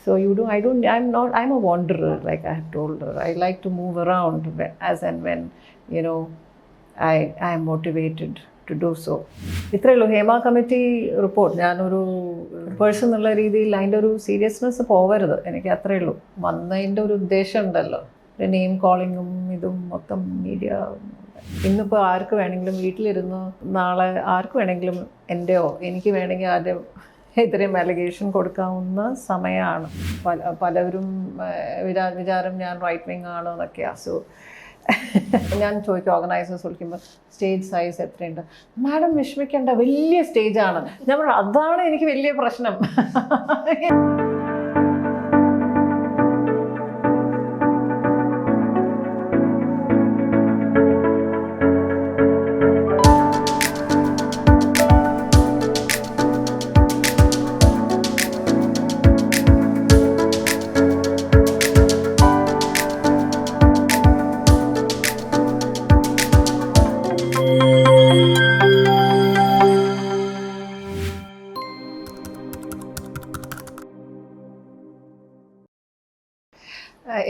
So I'm a wanderer, like I have told her. I like to move around as and when, you know, I am motivated to do so. ഇത്രയേ ഉള്ളൂ Hema committee report. ഞാനൊരു person എന്നുള്ള രീതിയിൽ അതിൻ്റെ ഒരു seriousness പോവരുത്, എനിക്ക് അത്രയേ ഉള്ളൂ. വന്നതിൻ്റെ ഒരു ഉദ്ദേശം ഉണ്ടല്ലോ, ഒരു നെയിം കോളിങ്ങും ഇതും മൊത്തം മീഡിയ. ഇന്നിപ്പോൾ ആർക്ക് വേണമെങ്കിലും വീട്ടിലിരുന്ന് നാളെ ആർക്ക് വേണമെങ്കിലും എൻ്റെയോ എനിക്ക് വേണമെങ്കിൽ ആദ്യം ഇത്രയും അലിഗേഷൻ കൊടുക്കാവുന്ന സമയമാണ്. പലവരും വിചാരം ഞാൻ റൈറ്റ് വിങ് ആണ് എന്നൊക്കെയാണ്. സോ ഞാൻ ചോദിക്കും, ഓർഗനൈസേഴ്സ് വിളിക്കുമ്പോൾ സ്റ്റേജ് സൈസ് എത്രയുണ്ട്? മാഡം വിഷമിക്കേണ്ട, വലിയ സ്റ്റേജാണ്. ഞാൻ പറഞ്ഞു അതാണ് എനിക്ക് വലിയ പ്രശ്നം.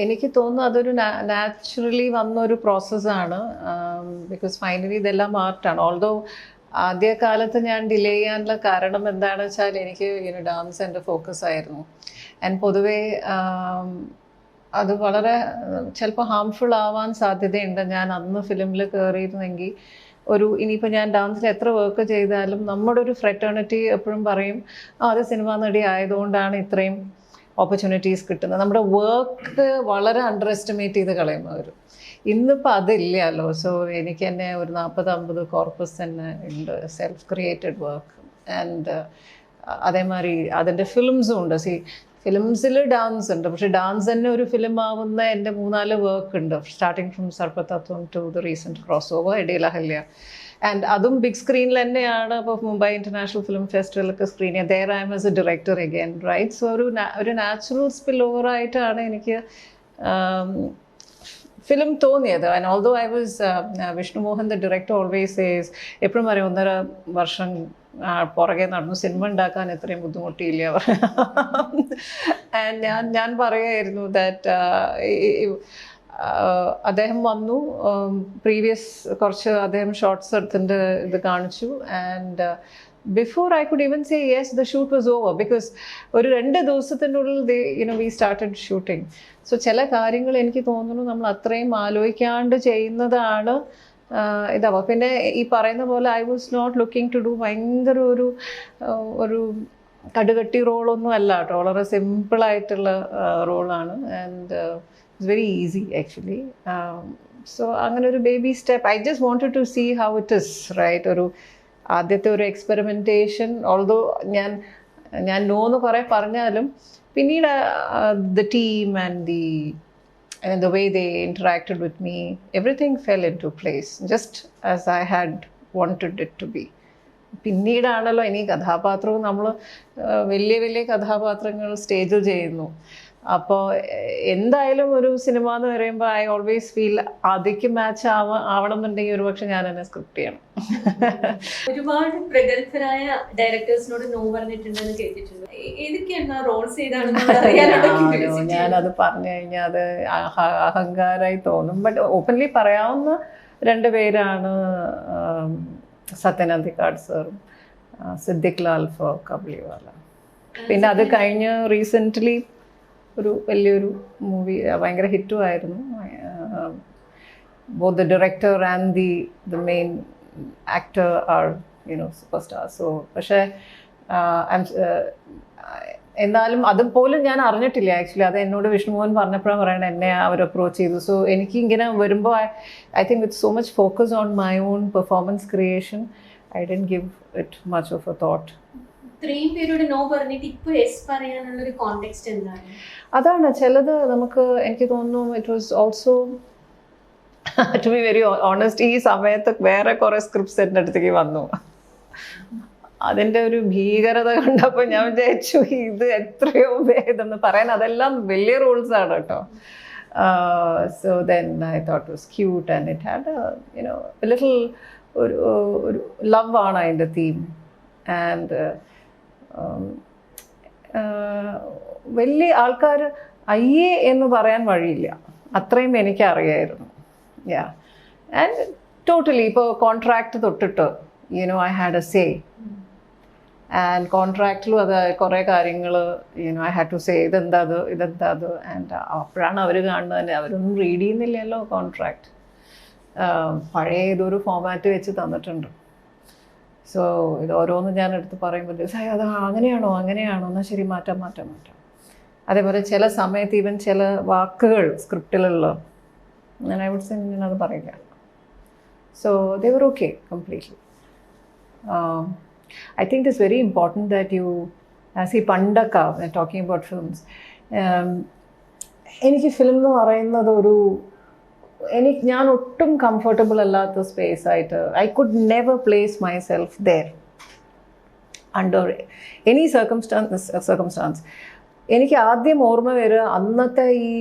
എനിക്ക് തോന്നുന്നു അതൊരു നാച്ചുറലി വന്നൊരു പ്രോസസ്സാണ്. ബിക്കോസ് ഫൈനലി ഇതെല്ലാം ആർട്ടാണ്. ഓൾദോ ആദ്യകാലത്ത് ഞാൻ ഡിലേ ചെയ്യാനുള്ള കാരണം എന്താണെന്ന് വെച്ചാൽ എനിക്ക് ഡാൻസ് എൻ്റെ ഫോക്കസ് ആയിരുന്നു. ആൻഡ് പൊതുവേ അത് വളരെ ചിലപ്പോൾ ഹാംഫുൾ ആവാൻ സാധ്യതയുണ്ട്. ഞാൻ അന്ന് ഫിലിമിൽ കയറിയിരുന്നെങ്കിൽ ഇനിയിപ്പോൾ ഞാൻ ഡാൻസിൽ എത്ര വർക്ക് ചെയ്താലും നമ്മുടെ ഒരു ഫ്രെറ്റേണിറ്റി എപ്പോഴും പറയും അത് സിനിമാ നടി ആയതുകൊണ്ടാണ് ഇത്രയും ഓപ്പർച്യൂണിറ്റീസ് കിട്ടുന്നത്. നമ്മുടെ വർക്ക് വളരെ അണ്ടർ എസ്റ്റിമേറ്റ് ചെയ്ത് കളയും അവർ. ഇന്നിപ്പോൾ അതില്ലല്ലോ. സോ എനിക്ക് തന്നെ ഒരു 40-50 കോർപ്പസ് തന്നെ ഉണ്ട്, സെൽഫ് ക്രിയേറ്റഡ് വർക്ക്. ആൻഡ് അതേമാതിരി അതിൻ്റെ ഫിലിംസും ഉണ്ട്. ഫിലിംസിൽ ഡാൻസ് ഉണ്ട്, പക്ഷേ ഡാൻസ് തന്നെ ഒരു ഫിലിം ആവുന്ന എൻ്റെ 3-4 വർക്ക് ഉണ്ട്, starting from Sarpatatvam to the recent cross over ഇടയിലഹല്യ. ആൻഡ് അതും ബിഗ് സ്ക്രീനിൽ തന്നെയാണ്. ഇപ്പോൾ മുംബൈ ഇൻ്റർനാഷണൽ ഫിലിം ഫെസ്റ്റിവലൊക്കെ സ്ക്രീൻ ചെയ്യുക. There I'm as a director again, right? So ഒരു നാച്ചുറൽ സ്പിൽ ഓവറായിട്ടാണ് എനിക്ക് ഫിലിം തോന്നിയത്. And although I was Vishnu Mohan the director always says, എപ്പോഴും പറയും 1.5 വർഷം പുറകെ നടന്നു, സിനിമ ഉണ്ടാക്കാൻ എത്രയും ബുദ്ധിമുട്ടിയില്ല. ആൻഡ് ഞാൻ പറയുമായിരുന്നു ദാറ്റ് അദ്ദേഹം വന്നു, പ്രീവിയസ് കുറച്ച് അദ്ദേഹം ഷോർട്ട്സ് എടുത്തിൻ്റെ ഇത് കാണിച്ചു. And before I could even say yes the shoot was over, because ഒരു 2 ദിവസത്തിൻ്റെ ഉള്ളിൽ വി സ്റ്റാർട്ടഡ് ഷൂട്ടിങ്. സോ ചില കാര്യങ്ങൾ എനിക്ക് തോന്നുന്നു നമ്മൾ അത്രയും ആലോചിക്കാണ്ട് ചെയ്യുന്നതാണ് ഇതാവുക. പിന്നെ ഈ പറയുന്ന പോലെ I was not looking to do ഭയങ്കര ഒരു കടുകട്ടി റോളൊന്നും അല്ല കേട്ടോ, വളരെ സിമ്പിളായിട്ടുള്ള റോളാണ്. And it's very easy actually. So അങ്ങനെ ഒരു baby step. I just wanted to see how it is, right? ആദ്യത്തെ ഒരു എക്സ്പെരിമെൻറ്റേഷൻ. ഓൾദോ ഞാൻ നോന്ന് കുറേ പറഞ്ഞാലും പിന്നീട് the team and the way they interacted with me, everything fell into place just as I had wanted it to be. പിന്നീടാണല്ലോ ഇനി കഥാപാത്രവും നമ്മൾ വലിയ വലിയ കഥാപാത്രങ്ങൾ സ്റ്റേജിൽ ചെയ്യുന്നു. അപ്പോൾ എന്തായാലും ഒരു സിനിമ എന്ന് പറയുമ്പോൾ ഐ ഓൾവേസ് ഫീൽ ആദ്യക്ക് മാച്ച് ആവണം എന്നുണ്ടെങ്കിൽ ഒരുപക്ഷെ ഞാൻ തന്നെ സ്ക്രിപ്റ്റ് ചെയ്യണം. ഒരുപാട് പ്രഗത്ഭരായ ഡയറക്ടേഴ്സിനോട് നോ പറഞ്ഞിട്ടുണ്ടെന്ന് കേട്ടിട്ടുണ്ട്. ഏതൊക്കെയാണ് റോൾസ് ചെയ്താണ്? ഞാനത് പറഞ്ഞു കഴിഞ്ഞാൽ അത് അഹങ്കാരമായി തോന്നും. ബട്ട് ഓപ്പൺലി പറയാവുന്ന 2 പേരാണ് സത്യൻ അന്തിക്കാട് സാറും സിദ്ദിഖ് ലാൽ ഫോർ കബളിവാല. പിന്നെ അത് കഴിഞ്ഞ് റീസെൻ്റ്ലി ഒരു വലിയൊരു മൂവി ഭയങ്കര ഹിറ്റും ആയിരുന്നു. Both the director and the main actor are super star. So പക്ഷേ എന്നാലും അതുപോലും ഞാൻ അറിഞ്ഞിട്ടില്ല ആക്ച്വലി. അത് എന്നോട് വിഷ്ണുമോഹൻ പറഞ്ഞപ്പോഴാണ് പറയണത്, എന്നെ അവർ അപ്രോച്ച് ചെയ്തു. സോ എനിക്ക് ഇങ്ങനെ വരുമ്പോൾ I think with so much focus on my own performance creation I don't give it much of A thought. ഇത്രയും പേരോട് നോ പറഞ്ഞിട്ട് ഇപ്പോൾ യെസ് പറയാനുള്ളൊരു കോണ്ടെക്സ്റ്റ് എന്താണ്? അതാണ് ചിലത് നമുക്ക് എനിക്ക് തോന്നുന്നു it was also to be very honest, ഈ സമയത്ത് വേറെ കുറേ സ്ക്രിപ്റ്റ്സ് എൻ്റെ അടുത്തേക്ക് വന്നു. അതിൻ്റെ ഒരു ഭീകരത കണ്ടപ്പോൾ ഞാൻ വിചാരിച്ചു ഇത് എത്രയോ ഭേദമെന്ന് പറയാൻ. അതെല്ലാം വലിയ റൂൾസാണ് കേട്ടോ. So then I thought was cute and it had little ഒരു ലവ് ആണ് അതിൻ്റെ തീം. ആൻഡ് വലിയ ആൾക്കാർ അയ്യേ എന്ന് പറയാൻ വഴിയില്ല, അത്രയും എനിക്കറിയായിരുന്നു. യാ, ആൻഡ് ടോട്ടലി ഇപ്പോൾ കോൺട്രാക്ട് തൊട്ടിട്ട് I had a say. And കോൺട്രാക്റ്റിലും അത് കുറേ കാര്യങ്ങൾ ഐ ഹാഡ് ടു സേ ഇതെന്താ അത്. ആൻഡ് അപ്പോഴാണ് അവർ കാണുന്നത് തന്നെ, അവരൊന്നും റീഡ് ചെയ്യുന്നില്ലല്ലോ കോൺട്രാക്ട്. പഴയ ഏതൊരു ഫോമാറ്റ് വെച്ച് തന്നിട്ടുണ്ട്. സോ ഇത് ഓരോന്ന് ഞാൻ എടുത്ത് പറയുമ്പോൾ അത് അങ്ങനെയാണോ എന്നാൽ ശരി മാറ്റാം. അതേപോലെ ചില സമയത്ത് ഈവൻ ചില വാക്കുകൾ സ്ക്രിപ്റ്റിലുള്ള ഞാൻ ഐ വുഡ് സേ ഞാനത് പറയില്ല. So they were okay completely. I think it's very important that you, see, പണ്ടൊക്കെ ടോക്കിംഗ് അബൌട്ട് ഫിലിംസ്, എനിക്ക് ഫിലിം എന്ന് പറയുന്നത് ഞാൻ ഒട്ടും കംഫർട്ടബിൾ അല്ലാത്ത സ്പേസ് ആയിട്ട്, I could never place myself there under any circumstance. എനിക്ക് ആദ്യം ഓർമ്മ വരിക അന്നത്തെ ഈ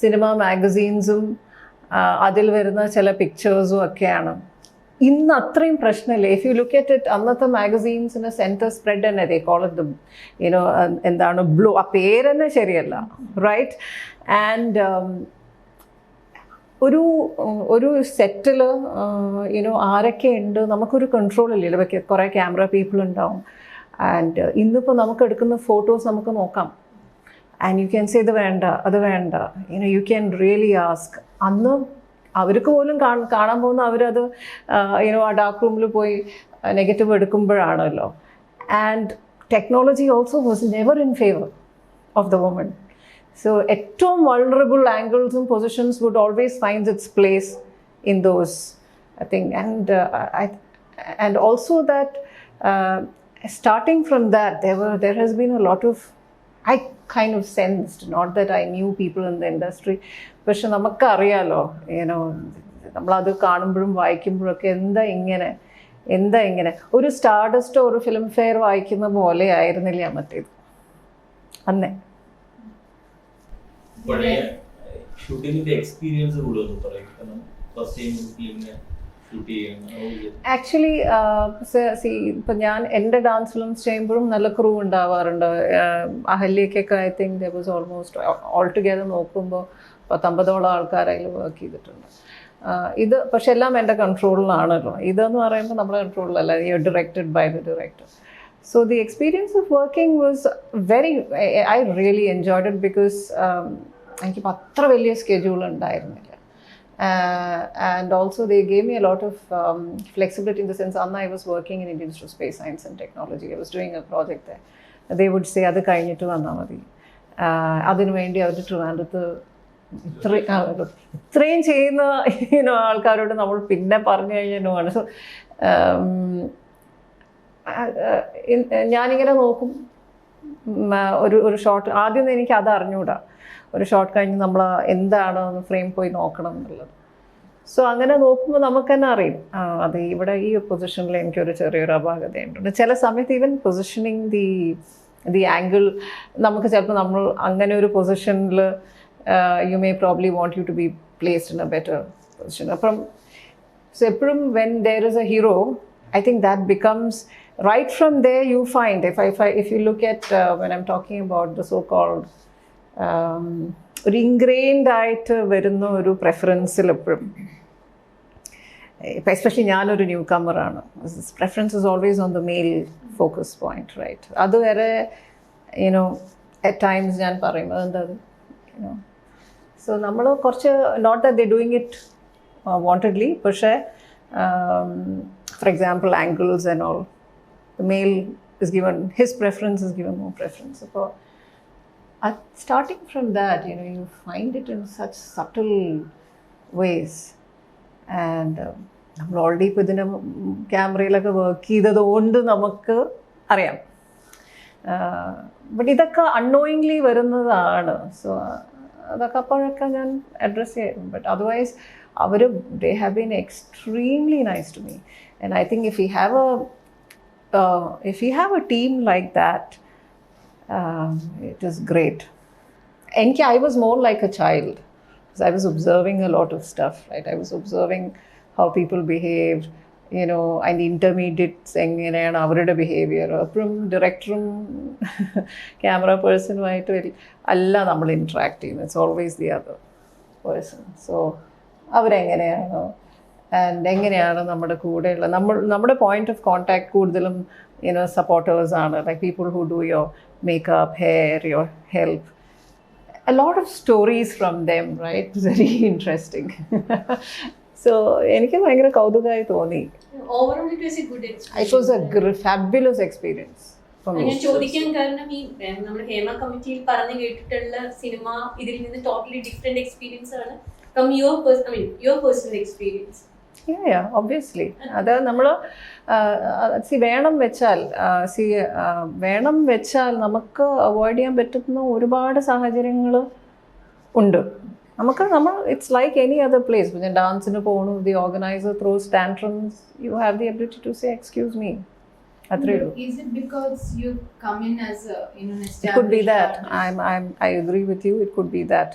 സിനിമ മാഗസീൻസും അതിൽ വരുന്ന ചില പിക്ചേഴ്സും ഒക്കെയാണ്. ഇന്ന് അത്രയും പ്രശ്നമില്ല. If you look at it, അന്നത്തെ മാഗസീൻസിൻ്റെ സെൻറ്റർ സ്പ്രെഡ് തന്നെ ദേ കോൾ ഇറ്റ് എന്താണ് ബ്ലൂ, ആ പേര് തന്നെ ശരിയല്ല, റൈറ്റ്? ആൻഡ് ഒരു സെറ്റിൽ ആരൊക്കെ ഉണ്ട് നമുക്കൊരു കൺട്രോൾ ഇല്ലല്ലോ. കുറേ ക്യാമറ പീപ്പിൾ ഉണ്ടാവും. ആൻഡ് ഇന്നിപ്പോൾ നമുക്ക് എടുക്കുന്ന ഫോട്ടോസ് നമുക്ക് നോക്കാം. ആൻഡ് യു ക്യാൻ സേ ഇത് വേണ്ട അത് വേണ്ട, യു ക്യാൻ റിയലി ആസ്ക്. അന്ന് അവർക്ക് പോലും കാണാൻ പോകുന്ന അവരത് ആ ഡാർക്ക് റൂമിൽ പോയി നെഗറ്റീവ് എടുക്കുമ്പോഴാണല്ലോ. And technology also was never in favour of the woman. So ഏറ്റവും വൾണറബിൾ ആംഗിൾസും positions would always find its place in those thing. And also that starting from that there has been a lot of, I kind of sensed, not that I knew people in the industry, പക്ഷെ നമുക്കറിയാലോ നമ്മളത് കാണുമ്പോഴും വായിക്കുമ്പോഴൊക്കെ എന്താ ഇങ്ങനെ ഒരു സ്റ്റാർഡസ്റ്റോ ഒരു film fair വായിക്കുന്ന പോലെ ആയിരുന്നില്ല മറ്റേത് അന്നേ. ആക്ച്വലി ഇപ്പം ഞാൻ എൻ്റെ ഡാൻസ് ഫിലിംസ് ചെയ്യുമ്പോഴും നല്ല ക്രൂ ഉണ്ടാവാറുണ്ട്. അഹല്യക്കൊക്കെ I think there was almost all together നോക്കുമ്പോൾ 50-ഓളം ആൾക്കാരായി വർക്ക് ചെയ്തിട്ടുണ്ട്. ഇത് പക്ഷെ എല്ലാം എൻ്റെ കൺട്രോളിലാണല്ലോ. ഇതെന്ന് പറയുമ്പോൾ നമ്മുടെ കൺട്രോളിലല്ല, you directed by the director. So the experience of working was very, I really enjoyed it because എനിക്കിപ്പോൾ അത്ര വലിയ സ്കെഡ്യൂൾ ഉണ്ടായിരുന്നില്ല. And also they gave me a lot of flexibility in the sense Anna I was working in Indian Institute of Space Science and Technology. I was doing a project there. They would say അത് കഴിഞ്ഞിട്ട് വന്നാൽ മതി. അതിനു വേണ്ടി അവർ ട്രിവാൻഡ്രത്ത് ഇത്രയും ചെയ്യുന്ന ആൾക്കാരോട് നമ്മൾ പിന്നെ പറഞ്ഞു കഴിഞ്ഞാൽ സോ ഞാനിങ്ങനെ നോക്കും. ഒരു ഷോട്ട് ആദ്യം എനിക്ക് അത് അറിഞ്ഞുകൂടാ. ഒരു ഷോട്ട് കഴിഞ്ഞ് നമ്മൾ എന്താണ് ഫ്രെയിം പോയി നോക്കണം എന്നുള്ളത്. സോ അങ്ങനെ നോക്കുമ്പോൾ നമുക്ക് തന്നെ അറിയും അത് ഇവിടെ ഈ പൊസിഷനിൽ എനിക്കൊരു ചെറിയൊരു അപാകതയുണ്ട്. ചില സമയത്ത് ഈവൻ പൊസിഷനിങ് ദി ആംഗിൾ നമുക്ക് ചിലപ്പോൾ നമ്മൾ അങ്ങനെ ഒരു പൊസിഷനിൽ you may probably want you to be placed in a better position. അപ്പം സോ എപ്പോഴും when there is a hero I think that becomes right from there you find if you look at when I'm talking about the so called ഒരു ingrained ആയിട്ട് വരുന്ന ഒരു പ്രെഫറൻസിൽ എപ്പോഴും, ഇപ്പം especially ഞാനൊരു ന്യൂ കമ്മറാണ്, preference is always on the male focus point, right? അതുവരെ അറ്റ് ടൈംസ് ഞാൻ പറയും അതെന്താ സോ നമ്മൾ കുറച്ച് not that they doing it wantedly, പക്ഷേ for example angles and all the male is given, his preference is given more preference. So starting from that, you find it in such subtle ways. And നമ്മൾ already ഇപ്പോൾ ഇതിൻ്റെ ക്യാമറയിലൊക്കെ work ചെയ്തതുകൊണ്ട് നമുക്ക് അറിയാം. But ഇതൊക്കെ unknowingly വരുന്നതാണ്. So അതൊക്കെ അപ്പോഴൊക്കെ ഞാൻ അഡ്രസ്സ് ചെയ്യും. ബട്ട് അതർവൈസ് അവർ they have been extremely nice to me. And I think if you have a team like that, it is great. And I was more like a child because I was observing a lot of stuff, right? I was observing how people behaved, അതിൻ്റെ intermediates എങ്ങനെയാണ് അവരുടെ behaviour. അപ്പോഴും ഡയറക്ടറും camera പേഴ്സണുമായിട്ട് അല്ല നമ്മൾ interact ചെയ്യുന്നത്. It's always the other person. So അവരെങ്ങനെയാണ് and എങ്ങനെയാണ് നമ്മുടെ കൂടെയുള്ള നമ്മുടെ പോയിന്റ് ഓഫ് കോൺടാക്ട് കൂടുതലും സപ്പോർട്ടേഴ്സ് ആണ്. Like people who do your makeup, hair, your help. A lot of stories from them, right? Very interesting. So എനിക്ക് ഭയങ്കര കൗതുകമായി തോന്നി. Overall it was a good experience. It was a fabulous experience for me. ഞാൻ ചോദിക്കാൻ കാരണം ഈ നമ്മുടെ ഹേമ കമ്മിറ്റിയിൽ പറഞ്ഞു കേട്ടിട്ടുള്ള സിനിമ ഇതിൽ നിന്ന് ടോട്ടലി ഡിഫറെന്റ് എക്സ്പീരിയൻസ് ആണ് from your personal experience. Yeah, obviously. അത് നമ്മൾ വേണം വെച്ചാൽ നമുക്ക് അവോയ്ഡ് ചെയ്യാൻ പറ്റുന്ന ഒരുപാട് സാഹചര്യങ്ങൾ ഉണ്ട്. It's like any other place. പിന്നെ ഡാൻസിന് പോകണു, the organizer throws tantrums, you have the ability to say excuse me. അത്രേ ഉള്ളൂ. Is it because you come in as a an established? It could be that. I agree with you. It could be that.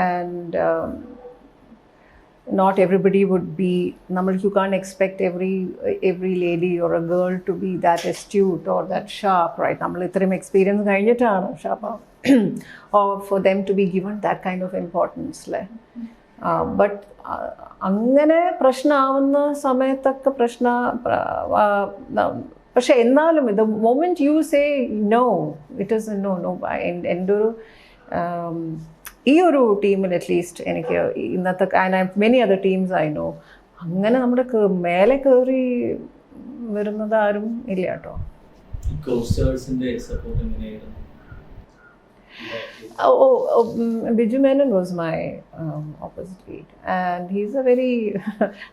And not everybody would be, you can't expect every lady or a girl to be that astute or that sharp, right? നമ്മൾ ഇത്രയും experience കഴിഞ്ഞിട്ടാണ് sharp or for them to be given that kind of importance. But അങ്ങനെ പ്രശ്നമാവുന്ന സമയത്തൊക്കെ പക്ഷെ എന്നാലും the moment you say no, it is a no. എൻ്റെ ഒരു ഈ ഒരു ടീമിൽ അറ്റ്ലീസ്റ്റ് എനിക്ക് ഇന്നത്തെ many other teams I know അങ്ങനെ നമ്മുടെ മേലെ കയറി വരുന്നത് ആരും ഇല്ല കേട്ടോ. Biju Menon was my opposite lead, and he's a very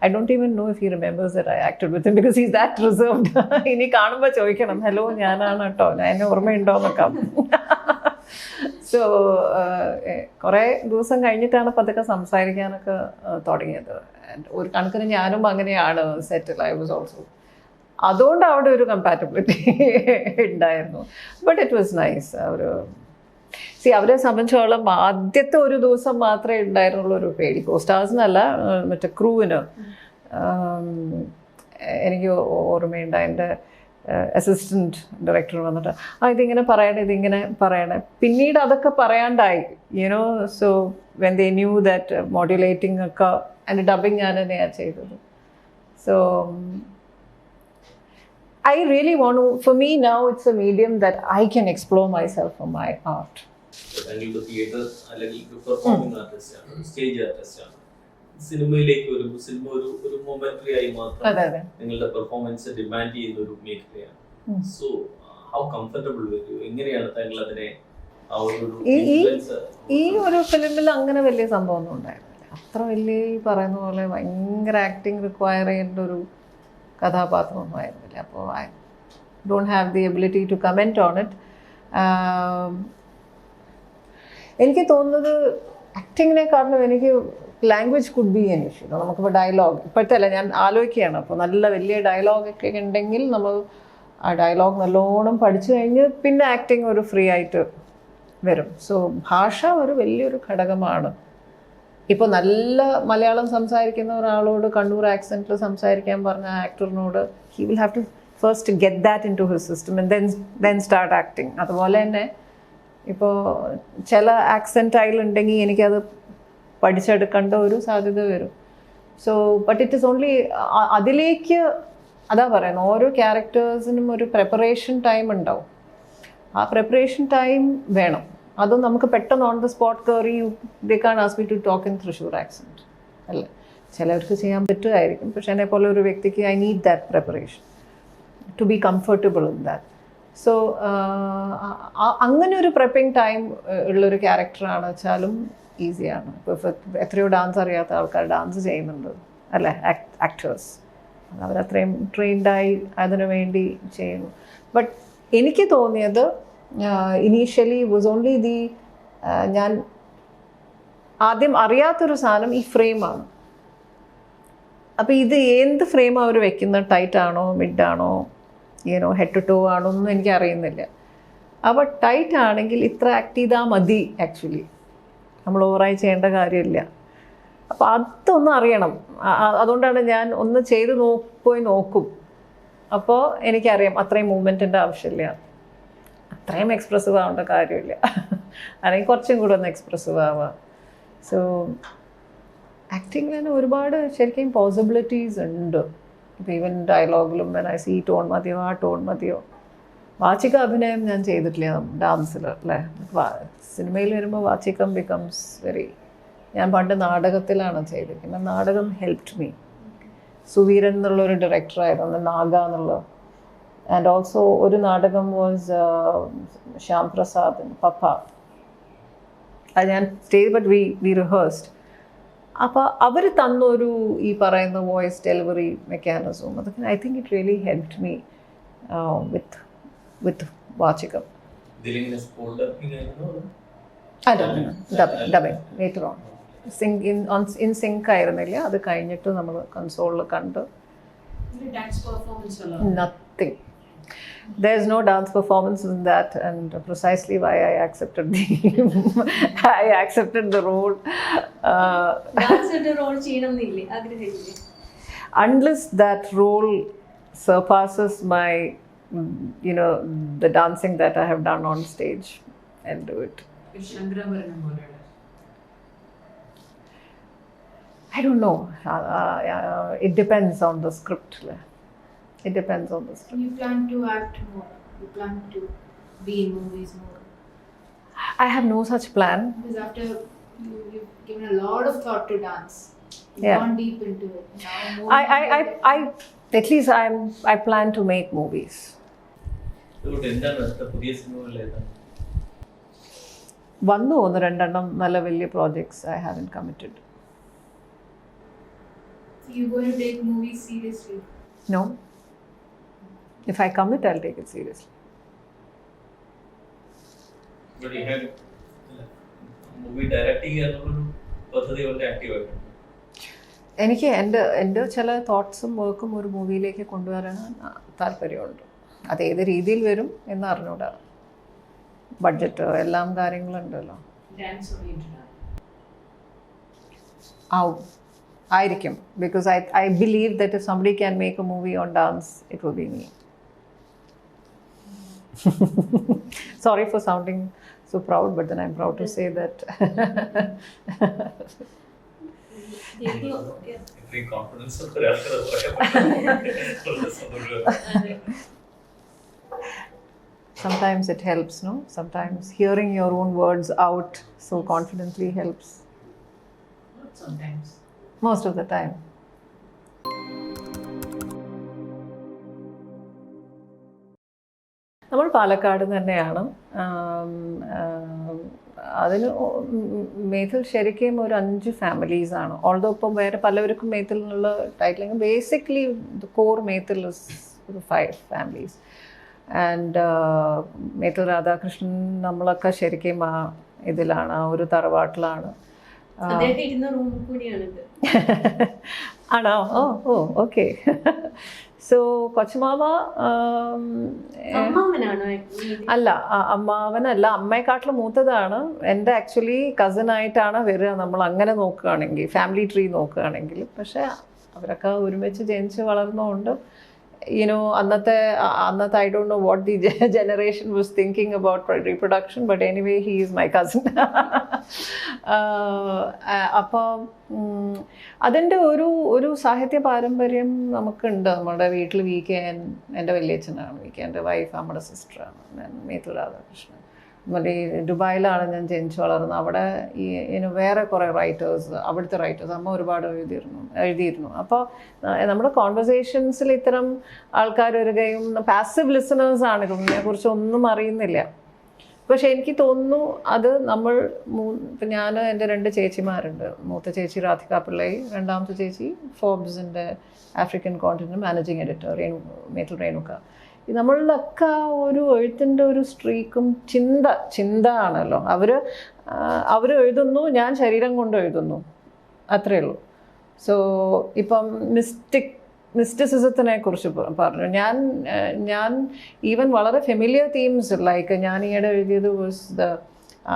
I don't even know if he remembers that I acted with him because he's that reserved. ഇനി കാണുമ്പോൾ ചോദിക്കണം, ഹലോ ഞാനാണ് കേട്ടോ, എന്നെ ഓർമ്മയുണ്ടോന്നൊക്കെ. സോ കുറേ ദിവസം കഴിഞ്ഞിട്ടാണ് പതുക്കെ സംസാരിക്കാനൊക്കെ തുടങ്ങിയത്. ഒരു കണക്കിന് ഞാനും അങ്ങനെയാണ് സെറ്റിൽ. I was also. അതുകൊണ്ട് അവിടെ ഒരു കമ്പാറ്റബിലിറ്റി ഉണ്ടായിരുന്നു. But it was nice. അവരെ സംബന്ധിച്ചോളം ആദ്യത്തെ ഒരു ദിവസം മാത്രമേ ഉണ്ടായിരുന്നുള്ളൂ ഒരു പേടി. കോസ്റ്റാർസിനല്ല, മറ്റേ ക്രൂവിന്. എനിക്ക് ഓർമ്മയുണ്ട് എൻ്റെ അസിസ്റ്റൻറ്റ് ഡയറക്ടർ വന്നിട്ട് ഇതിങ്ങനെ പറയണേ പിന്നീട് അതൊക്കെ പറയാണ്ടായി. So when they knew that modulating ഒക്കെ അതിൻ്റെ ഡബിങ് ഞാൻ തന്നെയാണ് ചെയ്തത്. So I really want to, for me now it's a medium that I can explore myself for my art. താങ്കളുടെ തിയേറ്റർ അല്ലെങ്കിൽ പെർഫോമിംഗ് ആർട്ടിസ്റ്റ് ആണ്, സ്റ്റേജ് ആർട്ടിസ്റ്റ് ആണ്. സിനിമയിലേക്ക് വരുമ്പോൾ സിനിമ ഒരു മൊമെന്ററി ആയി മാത്രം നിങ്ങളുടെ പെർഫോമൻസ് ഡിമാൻഡ് ചെയ്യുന്ന ഒരു മേഖലയാണ്. So how comfortable with you? എങ്ങനെയാണ് താങ്കൾ അതിനെ ഈ ഒരു ഫിലിമിൽ അങ്ങനെ വലിയ സംഭവമൊന്നും ഉണ്ടായിരുന്നില്ല. അത്ര വലിയ പറയുന്ന പോലെ ഭയങ്കര ആക്ടിങ് റിക്വയർ ചെയ്യേണ്ട ഒരു കഥാപാത്രമൊന്നും ആയിരുന്നില്ല. അപ്പോൾ I don't have the ability to comment on it. എനിക്ക് തോന്നുന്നത് ആക്ടിങ്ങിനെക്കാട്ടിലും എനിക്ക് language could be an issue. നമുക്കിപ്പോൾ ഡയലോഗ് ഇപ്പോഴത്തെ അല്ല, ഞാൻ ആലോചിക്കുകയാണ്. അപ്പോൾ നല്ല വലിയ ഡയലോഗൊക്കെ ഉണ്ടെങ്കിൽ നമ്മൾ ആ ഡയലോഗ് നല്ലോണം പഠിച്ചു കഴിഞ്ഞ് പിന്നെ ആക്ടിങ് ഒരു ഫ്രീ ആയിട്ട് വരും. സോ ഭാഷ ഒരു വലിയൊരു ഘടകമാണ്. ഇപ്പോൾ നല്ല മലയാളം സംസാരിക്കുന്ന ഒരാളോട് കണ്ണൂർ ആക്സെൻറ്റിൽ സംസാരിക്കാൻ പറഞ്ഞ ആക്ടറിനോട് he will have to first get that into his system and then start acting. അതുപോലെ തന്നെ ഇപ്പോൾ ചില ആക്സെൻറ്റ് അതിലുണ്ടെങ്കിൽ എനിക്കത് പഠിച്ചെടുക്കേണ്ട ഒരു സാധ്യത വരും. So but it is only അതിലേക്ക് അതാ പറയുന്നത്, ഓരോ ക്യാരക്ടേഴ്സിനും ഒരു പ്രിപ്പറേഷൻ ടൈം ഉണ്ടാവും. ആ പ്രിപ്പറേഷൻ ടൈം വേണം. അതും നമുക്ക് പെട്ടെന്ന് ഓൺ ദ സ്പോട്ട് കയറി they can ask me to talk in Thrissur accent അല്ലേ. ചിലവർക്ക് ചെയ്യാൻ പറ്റുമായിരിക്കും, പക്ഷെ എന്നെ പോലെ ഒരു വ്യക്തിക്ക് I need that preparation to be comfortable in that. So അങ്ങനെ ഒരു പ്രിപ്പിംഗ് ടൈം ഉള്ളൊരു ക്യാരക്ടറാണ് വെച്ചാലും ഈസിയാണ്. ഇപ്പോൾ എത്രയോ ഡാൻസ് അറിയാത്ത ആൾക്കാർ ഡാൻസ് ചെയ്യുന്നുണ്ട് അല്ലേ, ആക്ടേഴ്സ്. അവരത്രയും ട്രെയിൻഡായി അതിനു വേണ്ടി ചെയ്യുന്നു. ബട്ട് എനിക്ക് തോന്നിയത് ഇനീഷ്യലി വാസ് ഓൺലി ഞാൻ ആദ്യം അറിയാത്തൊരു സാധനം ഈ ഫ്രെയിമാണ്. അപ്പോൾ ഇത് എന്ത് ഫ്രെയിം അവർ വെക്കുന്നത്, ടൈറ്റാണോ മിഡാണോ ഹെഡ് ടു ടോ ആണോ ഒന്നും എനിക്ക് അറിയുന്നില്ല. അപ്പോൾ ടൈറ്റ് ആണെങ്കിൽ ഇത്ര ആക്ട് ചെയ്താൽ മതി. ആക്ച്വലി നമ്മൾ ഓവറായി ചെയ്യേണ്ട കാര്യമില്ല. അപ്പോൾ അതൊന്നും അറിയണം. അതുകൊണ്ടാണ് ഞാൻ ഒന്ന് ചെയ്ത് പോയി നോക്കും. അപ്പോൾ എനിക്കറിയാം അത്രയും മൂവ്മെൻറ്റിൻ്റെ ആവശ്യമില്ല, അത്രയും എക്സ്പ്രസീവ് ആവേണ്ട കാര്യമില്ല, അല്ലെങ്കിൽ കുറച്ചും കൂടെ ഒന്ന് എക്സ്പ്രസീവ് ആവുക. സോ ആക്ടിങ്ങിൽ തന്നെ ഒരുപാട് ശരിക്കും പോസിബിലിറ്റീസ് ഉണ്ട്. ഇപ്പോൾ ഈവൻ ഡയലോഗിലും ഐ സി ടോൺ മതിയോ, ആ ടോൺ മതിയോ. വാചിക അഭിനയം ഞാൻ ചെയ്തിട്ടില്ല ഡാൻസിൽ അല്ലേ. സിനിമയിൽ വരുമ്പോൾ വാചികം ബിക്കംസ് വെരി. ഞാൻ പണ്ട് നാടകത്തിലാണ് ചെയ്തിരിക്കുന്നത്. നാടകം ഹെൽപ്ഡ് മീ. സുവീരൻ എന്നുള്ളൊരു ഡയറക്ടറായിരുന്നു, നാഗ എന്നുള്ള. ആൻഡ് ഓൾസോ ഒരു നാടകം വാസ് ശ്യാം പ്രസാദ് പപ്പ. അത് ഞാൻ ചെയ്ത്, ബട്ട് വി റിഹേഴ്സ്ഡ്. അപ്പോൾ അവർ തന്നൊരു ഈ പറയുന്ന വോയിസ് ഡെലിവറി മെക്കാനിസവും അതൊക്കെ I think it really helped me with വാചികം. Dubbing later on. In sync ആയിരുന്നില്ല. അത് കഴിഞ്ഞിട്ട് നമ്മൾ കൺസോളിൽ കണ്ട്. Nothing. There's no dance performance in that, and precisely why I accepted the role. Unless that role surpasses my, the dancing that I have done on stage, I'll do it. I don't know. It depends on the script. It depends on the script. You plan to act more? You plan to be in movies more? I have no such plan. Because after you've given a lot of thought to dance, you've Yeah. gone deep into it. Now more I at least I plan to make movies. വന്നു ഒന്ന് രണ്ടെണ്ണം നല്ല വലിയ projects I haven't committed. You're going to take movies seriously? No. If I commit, I'll take it seriously. But you had movie directing എന്നൊരു പദ്ധതി വളരെ ആക്റ്റീവായിട്ടുണ്ട്. എനിക്ക് എൻ്റെ ചില തോട്ട്സും വർക്കും ഒരു മൂവിയിലേക്ക് കൊണ്ടുവരാൻ താല്പര്യമുണ്ട്. അത് ഏത് രീതിയിൽ വരും എന്ന് അറിഞ്ഞൂടാ. ബഡ്ജറ്റ് എല്ലാം കാര്യങ്ങളുണ്ടല്ലോ. ആയിരിക്കും. Because I believe that if somebody can make a movie on dance, it will be me. Sorry for sounding so proud, but then I'm proud to say that. Confidence. Sometimes it helps, no? Sometimes hearing your own words out so confidently helps. Not sometimes. Most of the time. നമ്മൾ പാലക്കാട് തന്നെയാണ്. അതിന് മേത്തിൽ ശരിക്കും ഒരു 5 ഫാമിലീസാണ്. Although ഇപ്പം വേറെ പലവർക്കും മേത്തിൽ എന്നുള്ള title, basically the core മേത്തിൽ ഒരു 5 families. And മേത്തിൽ Radhakrishnan നമ്മളൊക്കെ ശരിക്കും ആ ഇതിലാണ്, ആ ഒരു തറവാട്ടിലാണ്. ആണോ? ഓ ഓക്കെ. സോ കൊച്ചുമാവ അല്ല, അമ്മാവനല്ല, അമ്മയെക്കാട്ടിലും മൂത്തതാണ്. എൻ്റെ ആക്ച്വലി കസിനായിട്ടാണ് വരിക നമ്മൾ അങ്ങനെ നോക്കുകയാണെങ്കിൽ, ഫാമിലി ട്രീ നോക്കുകയാണെങ്കിൽ. പക്ഷേ അവരൊക്കെ ഒരുമിച്ച് ജനിച്ച് വളർന്നതുകൊണ്ട് അന്നത്തെ I don't know what the generation was thinking about reproduction, but anyway, he is my cousin. അപ്പോൾ അതിൻ്റെ ഒരു സാഹിത്യ പാരമ്പര്യം നമുക്കുണ്ട്. നമ്മുടെ വീട്ടിൽ VK എൻ്റെ വലിയച്ഛനാണ്, VK എൻ്റെ വൈഫ്, നമ്മുടെ സിസ്റ്ററാണ് മേത്തിൽ രാധാകൃഷ്ണൻ. മറ്റേ ദുബായിലാണ് ഞാൻ ജനിച്ചു വളർന്നത്. അവിടെ വേറെ കുറേ റൈറ്റേഴ്സ്, അവിടുത്തെ റൈറ്റേഴ്സ്, അമ്മ ഒരുപാട് എഴുതിയിരുന്നു. അപ്പോൾ നമ്മുടെ കോൺവെർസേഷൻസിൽ ഇത്തരം ആൾക്കാർ വരികയും പാസീവ് ലിസണേഴ്സാണ്, ഇതിനെക്കുറിച്ച് ഒന്നും അറിയുന്നില്ല. പക്ഷെ എനിക്ക് തോന്നുന്നു അത് നമ്മൾ ഇപ്പം ഞാൻ എൻ്റെ 2 ചേച്ചിമാരുണ്ട്. മൂത്ത ചേച്ചി രാധിക പിള്ളൈ, രണ്ടാമത്തെ ചേച്ചി ഫോബ്സിൻ്റെ African continent managing editor മേത്തിൽ Renuka. നമ്മളിലൊക്കെ ഒരു എഴുത്തിൻ്റെ ഒരു സ്ട്രീക്കും ചിന്ത ആണല്ലോ. അവർ എഴുതുന്നു, ഞാൻ ശരീരം കൊണ്ട് എഴുതുന്നു, അത്രയേ ഉള്ളൂ. സോ ഇപ്പം മിസ്റ്റിസിസത്തിനെ കുറിച്ച് പറഞ്ഞു. ഞാൻ ഈവൻ വളരെ ഫെമിലിയർ തീംസ്, ലൈക്ക് ഞാൻ ഈയിടെ എഴുതിയത് വാസ് ദ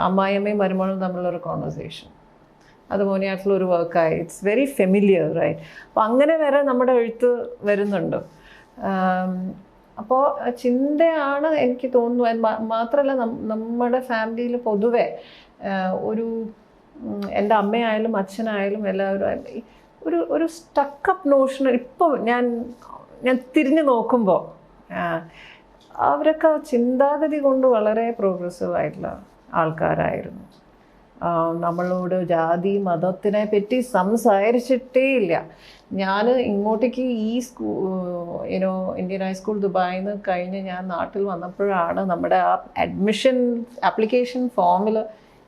അമ്മായിയമ്മയും മരുമകളും തമ്മിലുള്ളൊരു കോൺവെർസേഷൻ. അത് മോഹിനിയാട്ടത്തിലൊരു വർക്കായി. It's very familiar, right? അപ്പോൾ അങ്ങനെ വരെ നമ്മുടെ എഴുത്ത് വരുന്നുണ്ട്. അപ്പോൾ ചിന്തയാണ് എനിക്ക് തോന്നുന്നു. മാത്രമല്ല നമ്മുടെ ഫാമിലിയിൽ പൊതുവെ ഒരു എൻ്റെ അമ്മയായാലും അച്ഛനായാലും എല്ലാവരും ഒരു സ്റ്റക്കപ്പ് നോഷൻ. ഇപ്പോൾ ഞാൻ തിരിഞ്ഞു നോക്കുമ്പോൾ അവരൊക്കെ ചിന്താഗതി കൊണ്ട് വളരെ പ്രോഗ്രസീവ് ആയിട്ടുള്ള ആൾക്കാരായിരുന്നു. നമ്മളോട് ജാതി മതത്തിനെ പറ്റി സംസാരിച്ചിട്ടേ ഇല്ല. ഞാൻ ഇങ്ങോട്ടേക്ക് ഈ ഇന്ത്യൻ ഹൈസ്കൂൾ ദുബായിൽ നിന്ന് കഴിഞ്ഞ് ഞാൻ നാട്ടിൽ വന്നപ്പോഴാണ് നമ്മുടെ ആ അഡ്മിഷൻ ആപ്ലിക്കേഷൻ ഫോമിൽ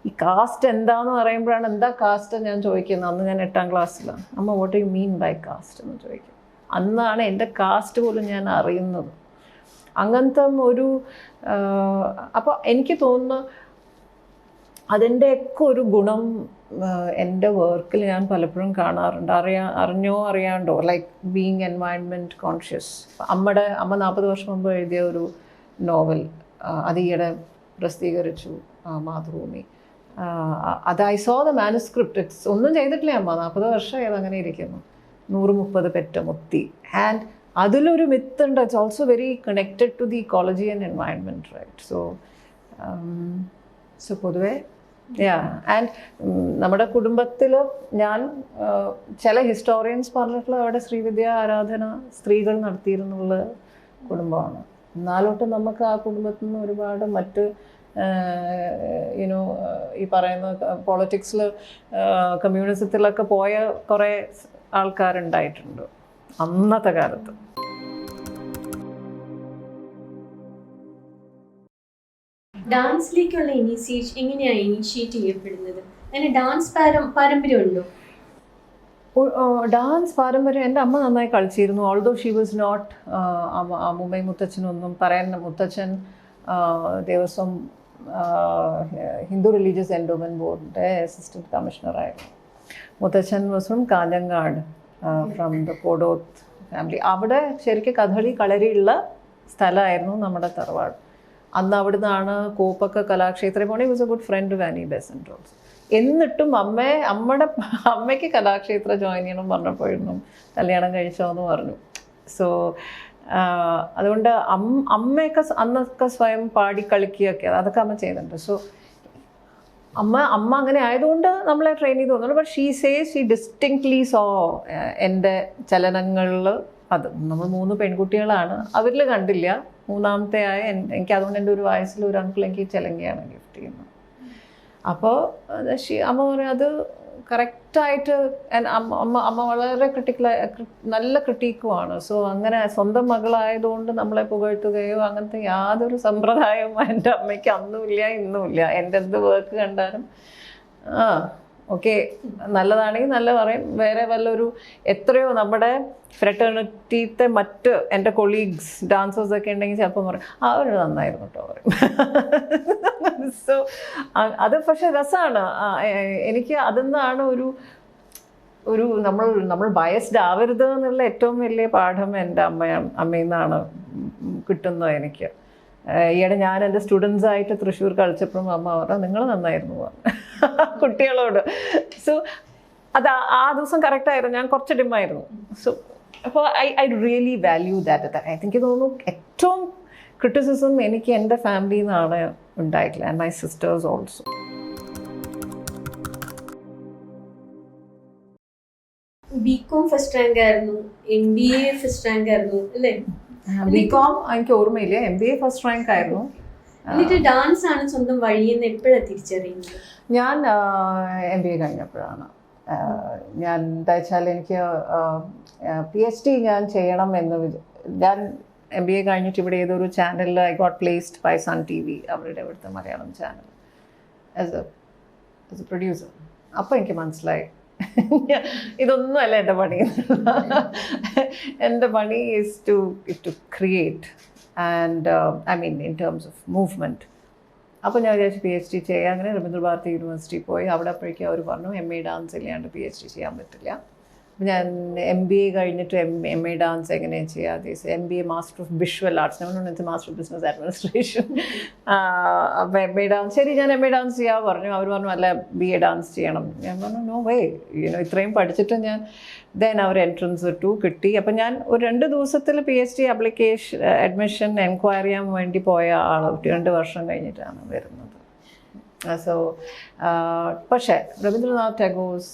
ഈ കാസ്റ്റ് എന്താന്ന് പറയുമ്പോഴാണ് എന്താ കാസ്റ്റ് ഞാൻ ചോദിക്കുന്നത്. അന്ന് ഞാൻ 8ാം ക്ലാസ്സിലാണ്. അമ്മ what you mean by caste എന്ന് ചോദിക്കും. അന്നാണ് എൻ്റെ കാസ്റ്റ് പോലും ഞാൻ അറിയുന്നത്. അങ്ങനത്തെ ഒരു അപ്പോൾ എനിക്ക് തോന്നുന്നു അതിൻ്റെയൊക്കെ ഒരു ഗുണം എൻ്റെ വർക്കിൽ ഞാൻ പലപ്പോഴും കാണാറുണ്ട്. അറിഞ്ഞോ അറിയാണ്ടോ, ലൈക്ക് ബീയിങ് എൻവയൺമെൻറ്റ് കോൺഷ്യസ്. അമ്മ 40 വർഷം മുമ്പ് എഴുതിയ ഒരു നോവൽ അത് ഈയിടെ പ്രസിദ്ധീകരിച്ചു, മാതൃഭൂമി. അത് ഐ സോ ദ മാനുസ്ക്രിപ്റ്റ്. ഒന്നും ചെയ്തിട്ടില്ല അമ്മ, 40 വർഷമായി അതങ്ങനെ ഇരിക്കുന്നു. 130 പെറ്റ മുത്തി. ആൻഡ് അതിലൊരു മിത്തുണ്ട്. It's also very connected to the ecology and environment, right? So പൊതുവേ ആൻഡ് നമ്മുടെ കുടുംബത്തിൽ ഞാൻ ചില ഹിസ്റ്റോറിയൻസ് പറഞ്ഞിട്ടുള്ള അവിടെ ശ്രീവിദ്യ ആരാധന സ്ത്രീകൾ നടത്തിയിരുന്നുള്ള കുടുംബമാണ്. എന്നാലോട്ട് നമുക്ക് ആ കുടുംബത്തിൽ നിന്ന് ഒരുപാട് മറ്റ് ഈ പറയുന്ന പൊളിറ്റിക്സിൽ കമ്മ്യൂണിസത്തിലൊക്കെ പോയ കുറേ ആൾക്കാരുണ്ടായിട്ടുണ്ട് അന്നത്തെ കാലത്ത്. ഡാൻസിലേക്കുള്ള എങ്ങനെയാണ് ഇനിഷ്യേറ്റ് ചെയ്യപ്പെടുന്നത്? അങ്ങനെ ഡാൻസ് പാരമ്പര്യമുണ്ടോ? ഡാൻസ് പാരമ്പര്യം എൻ്റെ അമ്മ നന്നായി കളിച്ചിരുന്നു. Although she was not Mumbai മുത്തച്ഛനൊന്നും പറയാൻ. മുത്തച്ഛൻ ദേവസ്വം ഹിന്ദു റിലീജിയസ് എൻഡോമെൻറ്റ് ബോർഡിൻ്റെ അസിസ്റ്റൻറ്റ് കമ്മീഷണറായിരുന്നു. മുത്തച്ഛൻ was from Kanhangad, from the Kodoth family. അവിടെ ശരിക്കും കഥകളി കളരിയുള്ള സ്ഥലമായിരുന്നു നമ്മുടെ തറവാട്. അന്ന് അവിടെ നിന്നാണ് കോപ്പൊക്കെ കലാക്ഷേത്രം പോണേ. Was a good friend to Annie Besant also. എന്നിട്ടും അമ്മയ്ക്ക് കലാക്ഷേത്ര ജോയിൻ ചെയ്യണം പറഞ്ഞപ്പോഴൊന്നും കല്യാണം കഴിച്ചോ എന്ന് പറഞ്ഞു. സോ അതുകൊണ്ട് അമ്മയൊക്കെ അന്നൊക്കെ സ്വയം പാടി കളിക്കുകയൊക്കെ അതൊക്കെ അമ്മ ചെയ്യുന്നുണ്ട്. സോ അമ്മ അങ്ങനെ ആയതുകൊണ്ട് നമ്മളെ ട്രെയിൻ ചെയ്ത് തോന്നുന്നു. ബട്ട് ഷീ ഡിസ്റ്റിങ്ക്ട്ലി സോ എൻ്റെ ചലനങ്ങളിൽ അത്. നമ്മൾ 3 പെൺകുട്ടികളാണ്, അവരിൽ കണ്ടില്ല. മൂന്നാമത്തെ ആയ എനിക്ക് അതുകൊണ്ട് എൻ്റെ ഒരു വയസ്സിൽ ഒരു അങ്കിൾ എനിക്ക് ചെലങ്കയാണ് ഗിഫ്റ്റ് ചെയ്യുന്നത്. അപ്പോൾ അമ്മ പറയും അത് കറക്റ്റായിട്ട്. അമ്മ വളരെ നല്ല ക്രിട്ടിക്കുമാണ്. സോ അങ്ങനെ സ്വന്തം മകളായതുകൊണ്ട് നമ്മളെ പുകഴ്ത്തുകയോ അങ്ങനത്തെ യാതൊരു സമ്പ്രദായവും എൻ്റെ അമ്മയ്ക്ക് അന്നുമില്ല ഇന്നുമില്ല. എൻ്റെ എന്ത് വർക്ക് കണ്ടാലും ഓക്കെ നല്ലതാണെങ്കിൽ നല്ല പറയും. വേറെ വല്ലൊരു എത്രയോ നമ്മുടെ ഫ്രെറ്റേണിറ്റിത്തെ മറ്റ് എൻ്റെ കൊളീഗ്സ് ഡാൻസേഴ്സൊക്കെ ഉണ്ടെങ്കിൽ ചിലപ്പോൾ പറയും അവർ നന്നായിരുന്നു കേട്ടോ പറയും. സോ അത് പക്ഷെ രസമാണ്. എനിക്ക് അതിന്നാണ് ഒരു നമ്മൾ ബയസ്ഡ് ആവരുത് എന്നുള്ള ഏറ്റവും വലിയ പാഠം എൻ്റെ അമ്മയിൽ നിന്നാണ് കിട്ടുന്നത് എനിക്ക്. ഈയിടെ ഞാൻ എൻ്റെ സ്റ്റുഡൻസായിട്ട് തൃശ്ശൂർ കളിച്ചപ്പോഴും അമ്മ പറഞ്ഞു നിങ്ങൾ നന്നായിരുന്നു പറഞ്ഞു കുട്ടികളോട്. സോ അത് ആ ദിവസം കറക്റ്റായിരുന്നു. ഞാൻ കുറച്ച് ഡിമ്മായിരുന്നു. സോ അപ്പോൾ ഐ റിയലി വാല്യൂ ദാറ്റ്. എനിക്ക് തോന്നുന്നു ഏറ്റവും ക്രിറ്റിസിസം എനിക്ക് എൻ്റെ ഫാമിലിയിൽ നിന്നാണ് ഉണ്ടായിട്ടില്ല. And my sisters also. BCom first rank ആയിരുന്നു, MBA ഫസ്റ്റ് റാങ്ക് ആയിരുന്നു അല്ലേ? ബികോം എനിക്ക് ഓർമ്മയില്ല, MBA ഫസ്റ്റ് റാങ്ക് ആയിരുന്നു. എന്നിട്ട് ഡാൻസ് ആണ് സ്വന്തം വഴിയെന്ന് എപ്പോഴാണ് തിരിച്ചറിയുന്നത്? ഞാൻ MBA കഴിഞ്ഞപ്പോഴാണ്. ഞാൻ എന്താ വെച്ചാൽ എനിക്ക് PhD ഞാൻ ചെയ്യണം എന്ന് ഞാൻ MBA കഴിഞ്ഞിട്ട് ഇവിടെ ഏതൊരു ചാനലിൽ I got placed by Sun TV, അവരുടെ ഇവിടുത്തെ Malayalam channel, as a producer. അപ്പോൾ എനിക്ക് മനസ്സിലായി ഇതൊന്നുമല്ല എൻ്റെ പണി. എൻ്റെ പണി is to create and I mean in terms of movement. അപ്പോൾ ഞാൻ വിചാരിച്ചു PhD ചെയ്യാം. അങ്ങനെ രവീന്ദ്ര ഭാരതി യൂണിവേഴ്സിറ്റി പോയി. അവിടെ അപ്പോഴേക്കും അവർ പറഞ്ഞു MA ഡാൻസ് ഇല്ലാണ്ട് PhD ചെയ്യാൻ പറ്റില്ല, ഞാൻ MBA കഴിഞ്ഞിട്ട് MA ഡാൻസ് എങ്ങനെയാണ് ചെയ്യാതെ, MBA master of visual arts, ഞാൻ മാസ്റ്റർ ഓഫ് ബിസിനസ് അഡ്മിനിസ്ട്രേഷൻ. അപ്പോൾ MA ഡാൻസ്, ശരി ഞാൻ MA ഡാൻസ് ചെയ്യാൻ പറഞ്ഞു. അവർ പറഞ്ഞു അല്ല BA ഡാൻസ് ചെയ്യണം. ഞാൻ പറഞ്ഞു നോ വേ, ഇത്രയും പഠിച്ചിട്ട് ഞാൻ ദെൻ അവർ എൻട്രൻസ് കിട്ടി. അപ്പം ഞാൻ ഒരു 2 ദിവസത്തിൽ PhD ആപ്ലിക്കേഷൻ അഡ്മിഷൻ എൻക്വയറി ചെയ്യാൻ വേണ്ടി പോയ ആൾ 2 വർഷം കഴിഞ്ഞിട്ടാണ് വരുന്നത്. സോ പക്ഷേ രവീന്ദ്രനാഥ് ടാഗോർസ്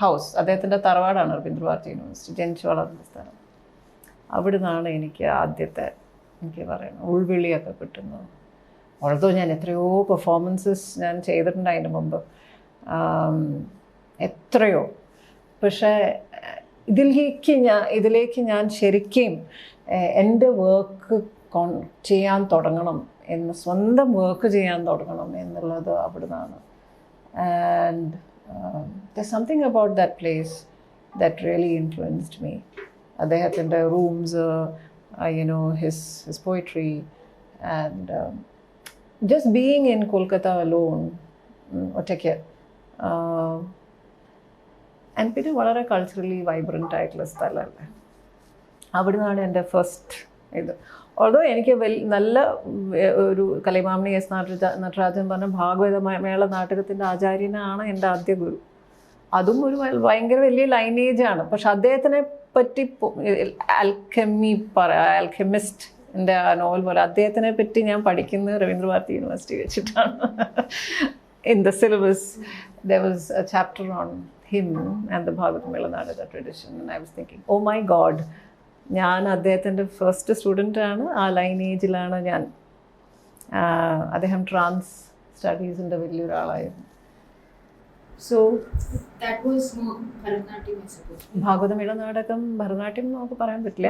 ഹൗസ്, അദ്ദേഹത്തിൻ്റെ തറവാടാണ് രവീന്ദ്ര ഭാരതി യൂണിവേഴ്സിറ്റി, ജനിച്ചു വളർന്ന സ്ഥലം. അവിടെ നിന്നാണ് എനിക്ക് ആദ്യത്തെ എനിക്ക് പറയുന്നത് ഉൾവിളിയൊക്കെ കിട്ടുന്നത്. ഓൾദോ ഞാൻ എത്രയോ പെർഫോമൻസസ് ഞാൻ ചെയ്തിട്ടുണ്ട് അതിന് മുമ്പ്, എത്രയോ. പക്ഷേ ഇതിലേക്ക് ഞാൻ ശരിക്കും എൻ്റെ വർക്ക് ചെയ്യാൻ തുടങ്ങണം എന്ന്, സ്വന്തം വർക്ക് ചെയ്യാൻ തുടങ്ങണം എന്നുള്ളത് അവിടെ നിന്നാണ്. And there's something about that place that really influenced me. അദ്ദേഹത്തിൻ്റെ rooms, his poetry, and just being in Kolkata alone, ഒറ്റയ്ക്ക്, ആൻഡ് പിന്നെ വളരെ കൾച്ചറലി വൈബ്രൻ്റ് ആയിട്ടുള്ള സ്ഥലമല്ലേ. അവിടെ നിന്നാണ് എൻ്റെ ഫസ്റ്റ് ഇത്. ഓൾദോ എനിക്ക് നല്ല ഒരു കലൈമാമണി S. നടരാജൻ പറഞ്ഞ ഭാഗവത മേള നാടകത്തിൻ്റെ ആചാര്യനാണ് എൻ്റെ ആദ്യ ഗുരു. അതും ഒരു ഭയങ്കര വലിയ ലൈനേജാണ്. പക്ഷെ അദ്ദേഹത്തിനെ പറ്റി ആൽക്കെമിസ്റ്റിൻ്റെ ആ നോവൽ പോലെ അദ്ദേഹത്തിനെ പറ്റി ഞാൻ പഠിക്കുന്നത് രവീന്ദ്ര ഭാരതി യൂണിവേഴ്സിറ്റി വെച്ചിട്ടാണ്. In the syllabus there was a chapter on him and the Bhagavatam Mela Nadaka tradition, and I was thinking, oh my God, ഞാൻ അദ്ദേഹത്തിൻ്റെ ഫസ്റ്റ് സ്റ്റുഡൻ്റാണ്. ആ ലൈനേജിലാണ് ഞാൻ. അദ്ദേഹം ട്രാൻസ് സ്റ്റഡീസിൻ്റെ വലിയൊരാളായിരുന്നു. So that was Bharatanatyam, I suppose. Bhagavatamela നാടകം ഭരതനാട്യം നമുക്ക് പറയാൻ പറ്റില്ല.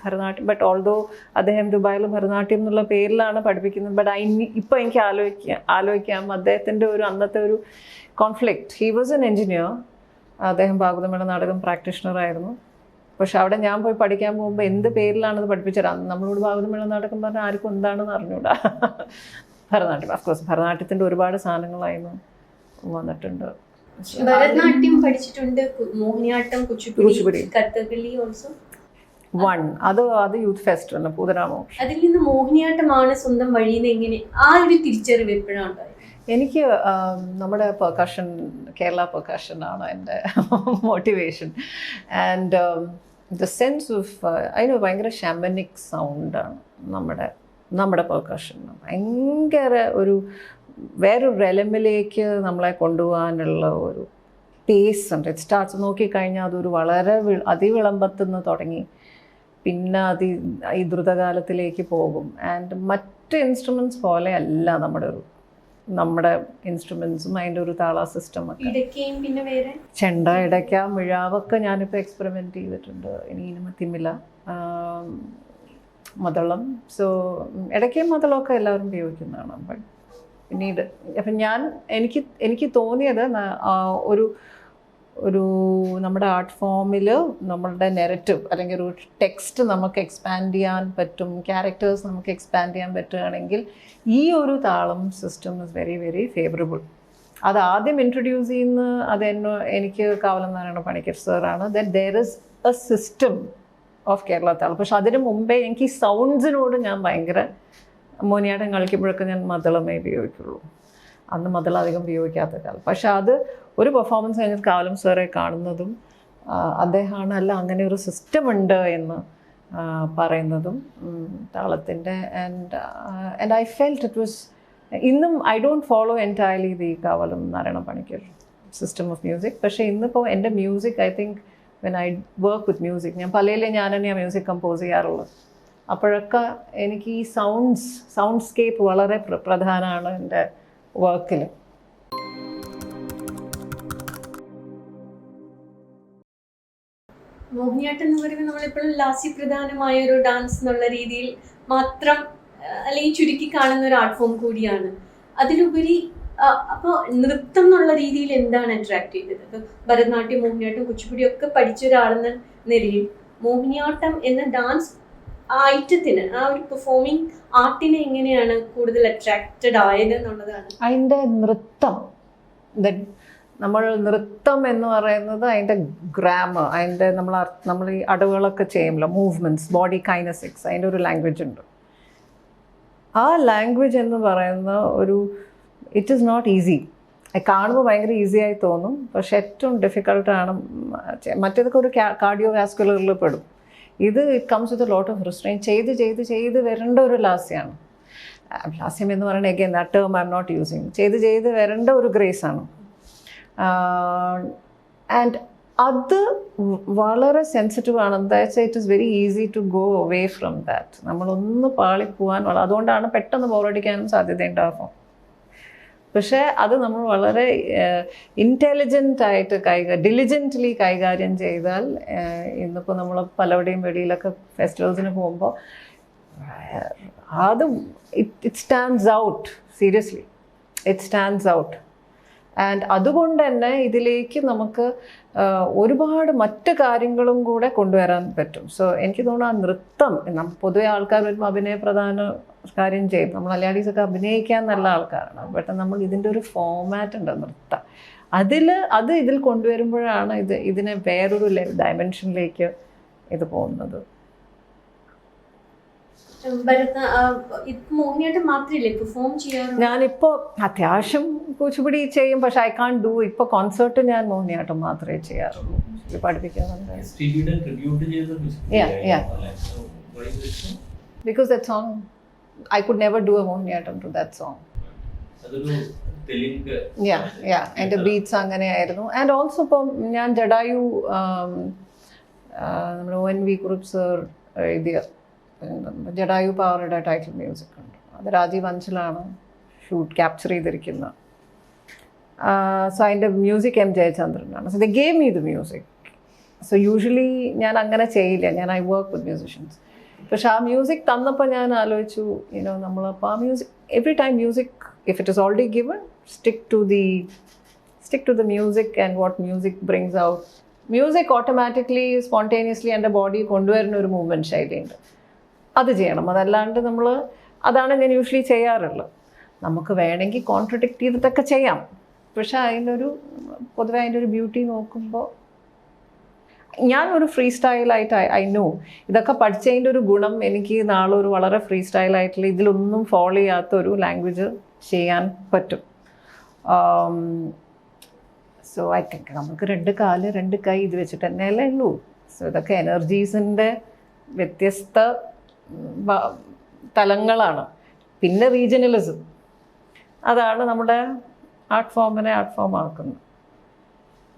ഭരതനാട്യം, ബട്ട് ഓൾദോ അദ്ദേഹം ദുബായിൽ ഭരതനാട്യം എന്നുള്ള പേരിലാണ് പഠിപ്പിക്കുന്നത്. ബട്ട് ഇപ്പോൾ എനിക്ക് ആലോചിക്കാം അദ്ദേഹത്തിൻ്റെ ഒരു അന്നത്തെ ഒരു conflict. He was an engineer. അദ്ദേഹം ഭാഗവതമേള നാടകം പ്രാക്ടീഷണറായിരുന്നു. പക്ഷെ അവിടെ ഞാൻ പോയി പഠിക്കാൻ പോകുമ്പോൾ എന്ത് പേരിലാണത് പഠിപ്പിച്ചത്? നമ്മളോട് ഭാഗവതമേള നാടകം പറഞ്ഞാൽ ആർക്കും എന്താണെന്ന് അറിഞ്ഞൂടാ. ഭരതനാട്യം, അഫ്കോഴ്സ് ഭരതനാട്യത്തിൻ്റെ ഒരുപാട് സാധനങ്ങളായിരുന്നു വന്നിട്ടുണ്ട്. ഭരതനാട്യം പഠിച്ചിട്ടുണ്ട്, മോഹിനിയാട്ടം, കുച്ചിപ്പുടി, കഥകളി ഓൾസോ. അത് യൂത്ത് ഫെസ്റ്റിവൽ പൂതനാമോ. അതിൽ നിന്ന് മോഹിനിയാട്ടമാണ് സ്വന്തം വഴിയിൽ എങ്ങനെ ആ ഒരു തിരിച്ചറിവ് എപ്പോഴാണ് ഉണ്ടായത്? എനിക്ക് നമ്മുടെ പെർക്കഷൻ, കേരള പെർക്കഷനാണ് എൻ്റെ motivation. And the sense of അതിന് ഭയങ്കര ഷാമനിക് സൗണ്ടാണ് നമ്മുടെ പെർക്കഷൻ. ഭയങ്കര ഒരു വേറൊരു റെലമിലേക്ക് നമ്മളെ കൊണ്ടുപോകാനുള്ള ഒരു പേസ് ഉണ്ട്. ഇറ്റ് സ്റ്റാർട്ട്സ് നോക്കിക്കഴിഞ്ഞാൽ അതൊരു വളരെ അതിവിളംബത്തുനിന്ന് തുടങ്ങി പിന്നെ ഈ ദ്രുതകാലത്തിലേക്ക് പോകും. ആൻഡ് മറ്റ് ഇൻസ്ട്രുമെൻറ്റ്സ് പോലെ അല്ല നമ്മുടെ ഇൻസ്ട്രുമെൻസും അതിൻ്റെ ഒരു താള സിസ്റ്റം ഒക്കെ. പിന്നെ വേറെ ചെണ്ട, ഇടയ്ക്ക, മിഴാവൊക്കെ ഞാനിപ്പോൾ എക്സ്പെരിമെൻറ്റ് ചെയ്തിട്ടുണ്ട്. ഇനി തിമില, മദളം. സോ ഇടയ്ക്കയും മദളമൊക്കെ എല്ലാവരും ഉപയോഗിക്കുന്നതാണ്. ബട്ട് പിന്നീട് അപ്പം എനിക്ക് തോന്നിയത് ഒരു നമ്മുടെ ആർട്ട് ഫോമിൽ നമ്മളുടെ നെറേറ്റീവ് അല്ലെങ്കിൽ ഒരു ടെക്സ്റ്റ് നമുക്ക് എക്സ്പാൻഡ് ചെയ്യാൻ പറ്റും, ക്യാരക്ടേഴ്സ് നമുക്ക് എക്സ്പാൻഡ് ചെയ്യാൻ പറ്റുകയാണെങ്കിൽ ഈ ഒരു താളം system is very very favourable. അത് ആദ്യം ഇൻട്രൊഡ്യൂസ് ചെയ്യുന്ന എനിക്ക് കാവലം നാരായണ പണിക്കർ സാറാണ്. Then there is A system of Kerala താളം. പക്ഷെ അതിന് മുമ്പേ എനിക്ക് ഈ സൗണ്ട്സിനോട് ഞാൻ ഭയങ്കര, മോഹിനിയാട്ടം കളിക്കുമ്പോഴൊക്കെ ഞാൻ മദളമേ ഉപയോഗിക്കുള്ളൂ. അന്ന് മദളം അധികം ഉപയോഗിക്കാത്ത കാലം. പക്ഷെ അത് ഒരു പെർഫോമൻസ് കഴിഞ്ഞിട്ട് കാവലം സാറെ കാണുന്നതും അദ്ദേഹമാണ് അല്ല അങ്ങനെ ഒരു സിസ്റ്റം ഉണ്ട് എന്ന് പറയുന്നതും താളത്തിൻ്റെ. And I felt it was, ഇന്നും I don't follow entirely the Kavalam Narayana Panicker system of music. പക്ഷേ ഇന്നിപ്പോൾ എൻ്റെ music I think when I work with music, ഞാൻ പലയിലും ഞാൻ തന്നെയാണ് മ്യൂസിക് കമ്പോസ് ചെയ്യാറുള്ളത്. അപ്പോഴൊക്കെ എനിക്ക് ഈ സൗണ്ട്സ്കേപ്പ് വളരെ പ്രധാനമാണ് എൻ്റെ വർക്കിൽ. മോഹിനിയാട്ടം എന്ന് പറയുമ്പോൾ നമ്മളെപ്പോഴും ലാസ്യപ്രധാനമായ ഒരു ഡാൻസ് എന്നുള്ള രീതിയിൽ മാത്രം അല്ലെങ്കിൽ ചുരുക്കി കാണുന്ന ഒരു ആർട്ട് ഫോം കൂടിയാണ്. അതിലുപരി അപ്പോൾ നൃത്തം എന്നുള്ള രീതിയിൽ എന്താണ് അട്രാക്ട് ചെയ്തത്? ഇപ്പോൾ ഭരതനാട്യം, മോഹിനിയാട്ടം, കുച്ചിപ്പുടി ഒക്കെ പഠിച്ച ഒരാളെന്ന നിലയിൽ മോഹിനിയാട്ടം എന്ന ഡാൻസ് ഐറ്റത്തിന്, ആ ഒരു പെർഫോമിംഗ് ആർട്ടിനെ എങ്ങനെയാണ് കൂടുതൽ അട്രാക്റ്റഡ് ആയത് എന്നുള്ളതാണ്. അതിൻ്റെ നൃത്തം, നമ്മൾ നൃത്തം എന്ന് പറയുന്നത് അതിൻ്റെ ഗ്രാമർ, അതിൻ്റെ നമ്മൾ ഈ അടവുകളൊക്കെ ചെയ്യുമല്ലോ, മൂവ്മെൻറ്റ്സ്, ബോഡി കൈനസിക്സ്, അതിൻ്റെ ഒരു ലാംഗ്വേജ് ഉണ്ട്. ആ ലാംഗ്വേജ് എന്ന് പറയുന്ന ഒരു ഇറ്റ് ഈസ് നോട്ട് ഈസി. കാണുമ്പോൾ ഭയങ്കര ഈസി ആയി തോന്നും, പക്ഷെ ഏറ്റവും ഡിഫിക്കൽട്ടാണ്. മറ്റേതൊക്കെ ഒരു കാർഡിയോ വാസ്കുലറിൽ പെടും. ഇത് it comes with a lot of restrain. ചെയ്ത് വരേണ്ട ഒരു ലാസ്യമാണ്. ലാസ്യം എന്ന് പറയുന്നത് again that term I'm not using. ചെയ്ത് വരേണ്ട ഒരു ഗ്രേസാണ്. ആൻഡ് അത് വളരെ സെൻസിറ്റീവ് ആണ്. എന്താ വെച്ചാൽ it is very easy to go away from that. നമ്മളൊന്ന് പാളിപ്പോവാൻ അതുകൊണ്ടാണ് പെട്ടെന്ന് ബോറടിക്കാനും സാധ്യതയുണ്ടാകും. പക്ഷേ അത് നമ്മൾ വളരെ ഇൻ്റലിജൻ്റായിട്ട് ഡിലിജൻ്റ്ലി കൈകാര്യം ചെയ്താൽ, ഇന്നിപ്പോൾ നമ്മൾ പലവിടെയും വെളിയിലൊക്കെ ഫെസ്റ്റിവൽസിന് പോകുമ്പോൾ അത് it stands out. Seriously it stands out. And അതുകൊണ്ട് തന്നെ ഇതിലേക്ക് നമുക്ക് ഒരുപാട് മറ്റ് കാര്യങ്ങളും കൂടെ കൊണ്ടുവരാൻ പറ്റും. സോ എനിക്ക് തോന്നുന്നു ആ നൃത്തം, പൊതുവെ ആൾക്കാർ വരുമ്പോൾ അഭിനയ പ്രധാന കാര്യം ചെയ്യും. നമ്മൾ മലയാളീസൊക്കെ അഭിനയിക്കാൻ നല്ല ആൾക്കാരാണ്. ബട്ട് നമ്മൾ ഇതിൻ്റെ ഒരു ഫോമാറ്റ് ഉണ്ട് നൃത്തം. അത് ഇതിൽ കൊണ്ടുവരുമ്പോഴാണ് ഇതിനെ വേറൊരു ഡയമെൻഷനിലേക്ക് ഇത് പോകുന്നത്. ഞാനിപ്പോൾ അത്യാവശ്യം കുച്ചിപ്പുടി ചെയ്യും, പക്ഷെ ഐ കാൺ ഡു. ഇപ്പോൾ കോൺസേർട്ട് ഞാൻ മോഹിനിയാട്ടം മാത്രമേ ചെയ്യാറുള്ളൂ. പഠിപ്പിക്കുന്നുണ്ട്. Because that song, I could never do a mohiniyattam to that song. Yeah, എൻ്റെ ബീറ്റ്സ് അങ്ങനെയായിരുന്നു. ആൻഡ് ഓൾസോ ഇപ്പം ഞാൻ ജഡായു നമ്മുടെ ONV കുറുപ്പ് സർ എഴുതിയ ജഡായു പവറുടെ ടൈറ്റിൽ മ്യൂസിക് ഉണ്ട്. അത് രാജീവ് അഞ്ചലാണ് ക്യാപ്ചർ ചെയ്തിരിക്കുന്നത്. സോ അതിൻ്റെ മ്യൂസിക് M ജയചന്ദ്രനാണ്. So they gave me the music. So usually ഞാൻ അങ്ങനെ ചെയ്യില്ല. I work with musicians. പക്ഷെ ആ മ്യൂസിക് തന്നപ്പോൾ ഞാൻ ആലോചിച്ചു, നമ്മളപ്പോൾ ആ music every time music, if it is already given, stick to the music and what music brings out. Music automatically spontaneously എൻ്റെ ബോഡി കൊണ്ടുവരുന്ന ഒരു മൂവ്മെൻറ്റ് ശൈലിയുണ്ട്. അത് ചെയ്യണം. അതല്ലാണ്ട് അതാണ് ഞാൻ യൂഷ്വലി ചെയ്യാറുള്ളത്. നമുക്ക് വേണമെങ്കിൽ കോൺട്രഡിക്റ്റ് ചെയ്തിട്ടൊക്കെ ചെയ്യാം. പക്ഷെ പൊതുവെ അതിൻ്റെ ഒരു ബ്യൂട്ടി നോക്കുമ്പോൾ ഞാനൊരു ഫ്രീ സ്റ്റൈലായിട്ട് ഐ നോ ഇതൊക്കെ പഠിച്ചതിൻ്റെ ഒരു ഗുണം എനിക്ക് നാളെ ഒരു വളരെ ഫ്രീ സ്റ്റൈലായിട്ടുള്ള ഇതിലൊന്നും ഫോളോ ചെയ്യാത്ത ഒരു ലാംഗ്വേജ് ചെയ്യാൻ പറ്റും. സോ ഐ തിങ്ക് നമുക്ക് 2 കാല് 2 കൈ ഇത് വെച്ചിട്ട് തന്നെയല്ലേ ഉള്ളൂ. സോ ഇതൊക്കെ എനർജീസിൻ്റെ വ്യത്യസ്ത തലങ്ങളാണ്. പിന്നെ റീജിയണലിസം, അതാണ് നമ്മുടെ ആർട്ട് ഫോമിനെ ആർട്ട് ഫോം ആക്കുന്നത്.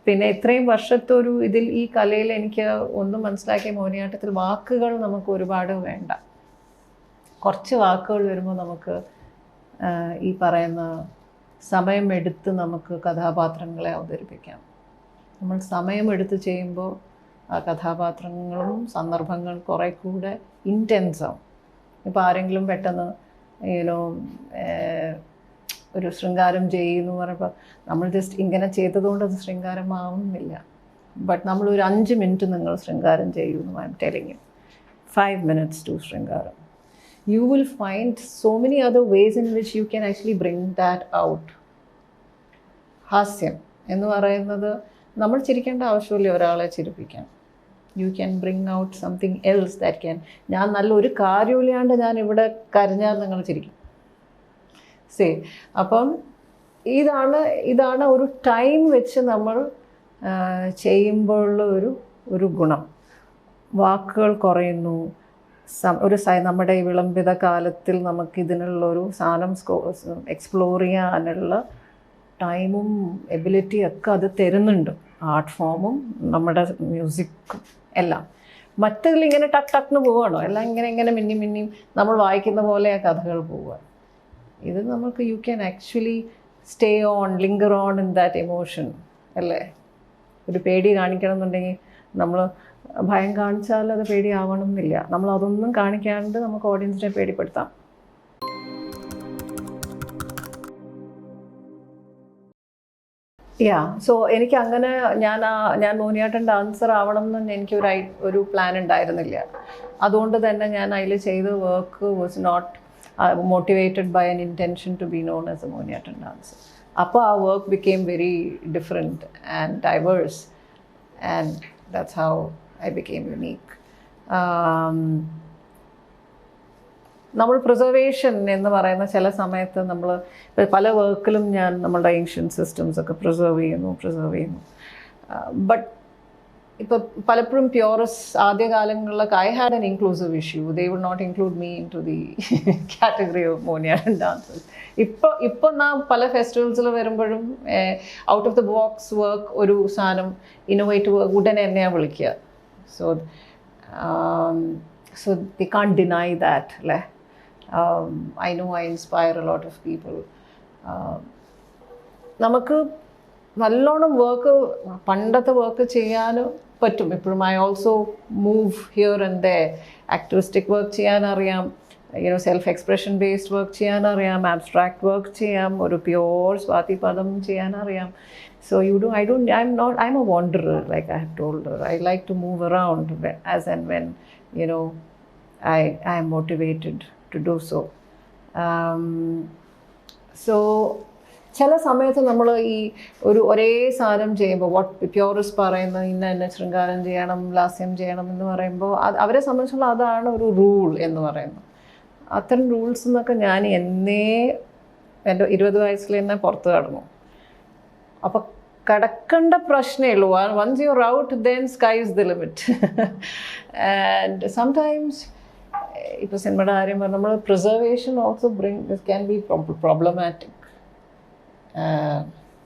പിന്നെ ഇത്രയും വർഷത്തൊരു ഈ കലയിൽ എനിക്ക് ഒന്നും മനസ്സിലാക്കിയ മോഹിനിയാട്ടത്തിൽ വാക്കുകൾ നമുക്ക് ഒരുപാട് വേണ്ട. കുറച്ച് വാക്കുകൾ വരുമ്പോൾ നമുക്ക് ഈ പറയുന്ന സമയമെടുത്ത് നമുക്ക് കഥാപാത്രങ്ങളെ അവതരിപ്പിക്കാം. നമ്മൾ സമയമെടുത്ത് ചെയ്യുമ്പോൾ ആ കഥാപാത്രങ്ങളും സന്ദർഭങ്ങൾ കുറേ കൂടെ ഇൻറ്റൻസാവും. ഇപ്പോൾ ആരെങ്കിലും പെട്ടെന്ന് ഒരു ശൃംഗാരം ചെയ്യുന്നു പറയുമ്പോൾ നമ്മൾ ജസ്റ്റ് ഇങ്ങനെ ചെയ്തതുകൊണ്ട് അത് ശൃംഗാരമാവുന്നില്ല. ബട്ട് നമ്മളൊരു 5 മിനിറ്റ് നിങ്ങൾ ശൃംഗാരം ചെയ്യുന്നു, I M telling U 5 minutes to ശൃംഗാരം. You will find so many other ways in which you can actually bring that out. ഹാസ്യം എന്ന് പറയുന്നത് നമ്മൾ ചിരിക്കേണ്ട ആവശ്യമില്ല ഒരാളെ ചിരിപ്പിക്കാൻ. You can bring out something else that can. ഞാൻ നല്ലൊരു കാര്യമില്ലാണ്ട് ഞാൻ ഇവിടെ കരഞ്ഞാൽ നിങ്ങൾ ചിരിക്കും. അപ്പം ഇതാണ് ഒരു ടൈം വെച്ച് നമ്മൾ ചെയ്യുമ്പോഴുള്ള ഒരു ഗുണം. വാക്കുകൾ കുറയുന്നു. നമ്മുടെ ഈ വിളംബിത കാലത്തിൽ നമുക്കിതിനുള്ളൊരു സാധനം എക്സ്പ്ലോർ ചെയ്യാനുള്ള ടൈമും എബിലിറ്റിയും ഒക്കെ അത് തരുന്നുണ്ട്. ആർട്ട് ഫോമും നമ്മുടെ മ്യൂസിക്കും എല്ലാം. മറ്റതിലിങ്ങനെ ടക്ക് പോവുകയാണോ, എല്ലാം ഇങ്ങനെ മിന്നി നമ്മൾ വായിക്കുന്ന പോലെ ആ കഥകൾ പോവുക. ഇത് നമുക്ക് you can actually stay on, linker on in that emotion അല്ലേ. ഒരു പേടി കാണിക്കണം എന്നുണ്ടെങ്കിൽ നമ്മൾ ഭയം കാണിച്ചാൽ അത് പേടിയാവണം എന്നില്ല. നമ്മൾ അതൊന്നും കാണിക്കാണ്ട് നമുക്ക് ഓഡിയൻസിനെ പേടിപ്പെടുത്താം. സോ എനിക്ക് അങ്ങനെ ഞാൻ മോഹിനിയാട്ടം ഡാൻസർ ആവണം എന്ന് എനിക്കൊരു പ്ലാൻ ഉണ്ടായിരുന്നില്ല. അതുകൊണ്ട് തന്നെ ഞാൻ അതിൽ ചെയ്ത work was not motivated by an intention to be known as a Mohiniyattam dancer. അപ്പോൾ ആ work became very different and diverse and that's how I became unique. നമ്മൾ പ്രിസർവേഷൻ എന്ന് പറയുന്ന ചില സമയത്ത് നമ്മൾ പല വർക്കിലും ഞാൻ നമ്മളുടെ ഏൻഷ്യൻ സിസ്റ്റംസ് ഒക്കെ പ്രിസർവ് ചെയ്യുന്നു. ബട്ട് ഇപ്പോൾ പലപ്പോഴും പ്യൂറസ് ആദ്യകാലങ്ങളിലൊക്കെ I had an inclusive issue. They would not include me into the category of Mohiniyattam dancers. ഇപ്പോൾ നാം പല ഫെസ്റ്റിവൽസിൽ വരുമ്പോഴും out of the box work ഒരു സാധനം ഇന്നോവേറ്റീവ് വർക്ക് ഉടനെ എന്നെയാണ് വിളിക്കുക. So they can't deny that. I know I inspire a lot of people. നമുക്ക് നല്ലോണം വർക്ക് പണ്ടത്തെ വർക്ക് ചെയ്യാൻ പറ്റും ഇപ്പോഴും. I also move here and there. Activistic work ചെയ്യാനറിയാം, സെൽഫ് എക്സ്പ്രഷൻ ബേസ്ഡ് വർക്ക് ചെയ്യാനറിയാം, ആബ്സ്ട്രാക്ട് വർക്ക് ചെയ്യാം, ഒരു പ്യോർ സ്വാതിപദം ചെയ്യാനറിയാം. So I'm a wanderer, like I have told her. I like to move around as and when, I am motivated to do so. So ചില സമയത്ത് നമ്മൾ ഈ ഒരേ സാധനം ചെയ്യുമ്പോൾ പ്യൂറിസ്റ്റ് പറയുന്നത് ഇന്ന ശൃംഗാരം ചെയ്യണം, ലാസ്യം ചെയ്യണം എന്ന് പറയുമ്പോൾ അവരെ സംബന്ധിച്ചുള്ള അതാണ് ഒരു റൂൾ എന്ന് പറയുന്നത്. അത്തരം റൂൾസ് എന്നൊക്കെ ഞാൻ എൻ്റെ 20 വയസ്സിൽ തന്നെ പുറത്ത് കടന്നു. അപ്പോൾ കടക്കേണ്ട പ്രശ്നമേ ഉള്ളൂ. Once you out then sky is the limit. And sometimes ഇപ്പോൾ സിനിമയുടെ കാര്യം പറഞ്ഞാൽ നമ്മൾ preservation also can be problematic.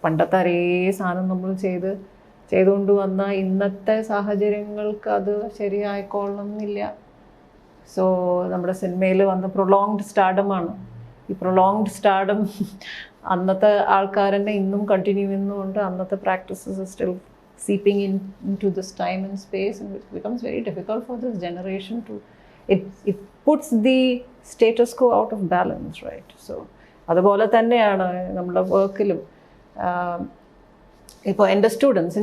പണ്ടത്തെ അതേ സാധനം നമ്മൾ ചെയ്തുകൊണ്ട് വന്നാൽ ഇന്നത്തെ സാഹചര്യങ്ങൾക്ക് അത് ശരിയായിക്കൊള്ളണമെന്നില്ല. സോ നമ്മുടെ സിനിമയിൽ വന്ന പ്രൊലോങ്ഡ് സ്റ്റാർഡമാണ്. ഈ പ്രൊലോങ്ഡ് സ്റ്റാർഡം അന്നത്തെ ആൾക്കാരെന്നെ ഇന്നും കണ്ടിന്യൂ ചെയ്യുന്നുണ്ട്. അന്നത്തെ practices still seeping in to this time and space, and it becomes very difficult for this generation to it puts the status quo out of balance, right? So അതുപോലെ തന്നെയാണ് നമ്മുടെ വർക്കിലും. ഇപ്പോൾ എൻ്റെ students,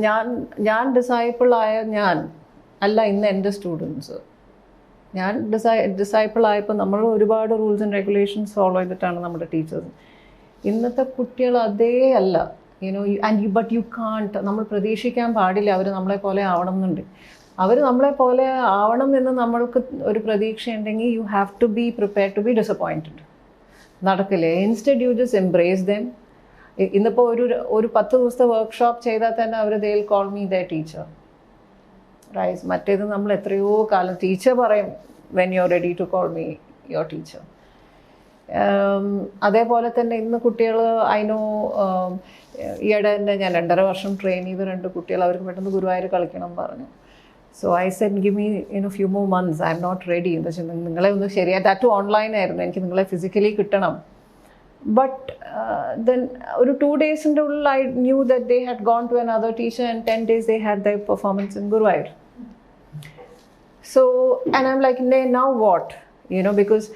ഞാൻ ഡിസൈപ്പിളായ ഞാൻ അല്ല ഇന്ന് എൻ്റെ സ്റ്റുഡൻസ്. ഞാൻ ഡിസൈപ്പിളായപ്പോൾ നമ്മൾ ഒരുപാട് റൂൾസ് ആൻഡ് റെഗുലേഷൻസ് ഫോളോ ചെയ്തിട്ടാണ് നമ്മുടെ ടീച്ചേഴ്സ്. ഇന്നത്തെ കുട്ടികൾ അതേ അല്ല. ബട്ട് യു കാൺട്ട്, നമ്മൾ പ്രതീക്ഷിക്കാൻ പാടില്ല അവർ നമ്മളെ പോലെ ആവണം എന്നുണ്ട്. അവർ നമ്മളെ പോലെ ആവണം എന്ന് നമ്മൾക്ക് ഒരു പ്രതീക്ഷയുണ്ടെങ്കിൽ you have to be prepared to be disappointed. നടക്കില്ലേ? Instead you just embrace them. ഇന്നിപ്പോൾ ഒരു 10 ദിവസത്തെ വർക്ക്ഷോപ്പ് ചെയ്താൽ തന്നെ അവർ they will call me the teacher, right? മറ്റേത് നമ്മൾ എത്രയോ കാലം ടീച്ചർ പറയും when you are ready to call me your teacher. അതേപോലെ തന്നെ ഇന്ന് കുട്ടികൾ ഈയിടെ തന്നെ ഞാൻ 2.5 വർഷം ട്രെയിൻ ചെയ്ത് 2 കുട്ടികൾ അവർക്ക് പെട്ടെന്ന് ഗുരുവായൂർ കളിക്കണം പറഞ്ഞു. So I said give me few more months, I'm not ready. എന്താ വെച്ചാൽ നിങ്ങളെ ഒന്ന് ശരിയായി, ദാറ്റ് ഓൺലൈനായിരുന്നു, എനിക്ക് നിങ്ങളെ ഫിസിക്കലി കിട്ടണം. ബട്ട് ദെൻ ഒരു 2 ഡേയ്സിൻ്റെ ഉള്ളിൽ I knew that they had gone to another teacher and 10 days they had their performance in Guruvayur. So and I'm like, now what? Because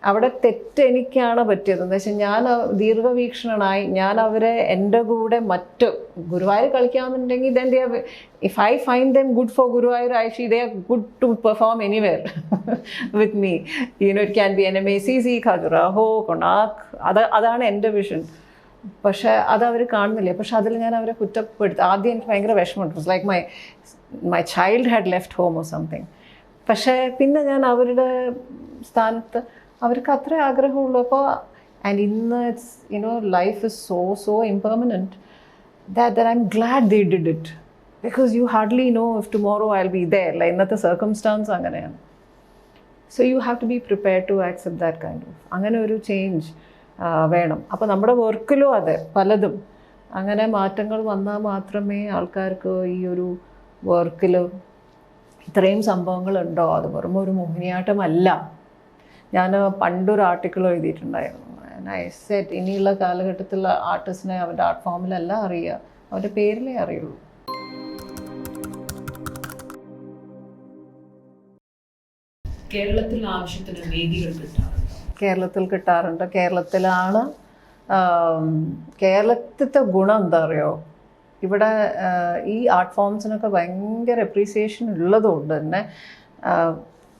അവിടെ തെറ്റ് എനിക്കാണ് പറ്റിയത്. എന്താ വെച്ചാൽ ഞാൻ ദീർഘവീക്ഷണനായി ഞാൻ അവരെ എൻ്റെ കൂടെ മറ്റ് ഗുരുവായൂർ കളിക്കാമെന്നുണ്ടെങ്കിൽ then they if I find them good for Guruvayur, actually they are good to perform anywhere with me. It can be NMACC, Khajuraho, Konark. അതാണ് എൻ്റെ വിഷൻ. പക്ഷേ അതവർ കാണുന്നില്ല. പക്ഷെ അതിൽ ഞാൻ അവരെ കുറ്റപ്പെടുത്തി. ആദ്യം എനിക്ക് ഭയങ്കര വിഷമമുണ്ട്. It was like my child had left home or something. പക്ഷേ പിന്നെ ഞാൻ അവരുടെ സ്ഥാനത്ത് അവർക്ക് അത്ര ആഗ്രഹമുള്ളൂ. അപ്പോൾ ആൻഡ് ഇന്ന് life is so impermanent that I'm glad they did it, because you hardly know if tomorrow I will be there. ഇന്നത്തെ സർക്കംസ്റ്റാൻസ് അങ്ങനെയാണ്. So you have to be prepared to accept that kind of അങ്ങനെ ഒരു change വേണം. അപ്പോൾ നമ്മുടെ വർക്കിലും അതെ, പലതും അങ്ങനെ മാറ്റങ്ങൾ വന്നാൽ മാത്രമേ ആൾക്കാർക്ക് ഈ ഒരു വർക്കിൽ ഇത്രയും സംഭവങ്ങളുണ്ടോ, അത് വെറും ഒരു മോഹിനിയാട്ടമല്ല. ഞാൻ പണ്ടൊരു ആർട്ടിക്കിൾ എഴുതിയിട്ടുണ്ടായിരുന്നു. ഐ സെഡ് ഇനിയുള്ള കാലഘട്ടത്തിലുള്ള ആർട്ടിസ്റ്റിനെ അവരുടെ ആർട്ട് ഫോമിലല്ല അറിയുക, അവരുടെ പേരിലേ അറിയുള്ളൂ. കേരളത്തിൽ ആവശ്യത്തിന് വേദികൾ കിട്ടാറുണ്ട്. കേരളത്തിലാണ്. കേരളത്തിലത്തെ ഗുണം എന്താ അറിയോ, ഇവിടെ ഈ ആർട്ട് ഫോംസിനൊക്കെ ഭയങ്കര അപ്രീസിയേഷൻ ഉള്ളതുകൊണ്ട് തന്നെ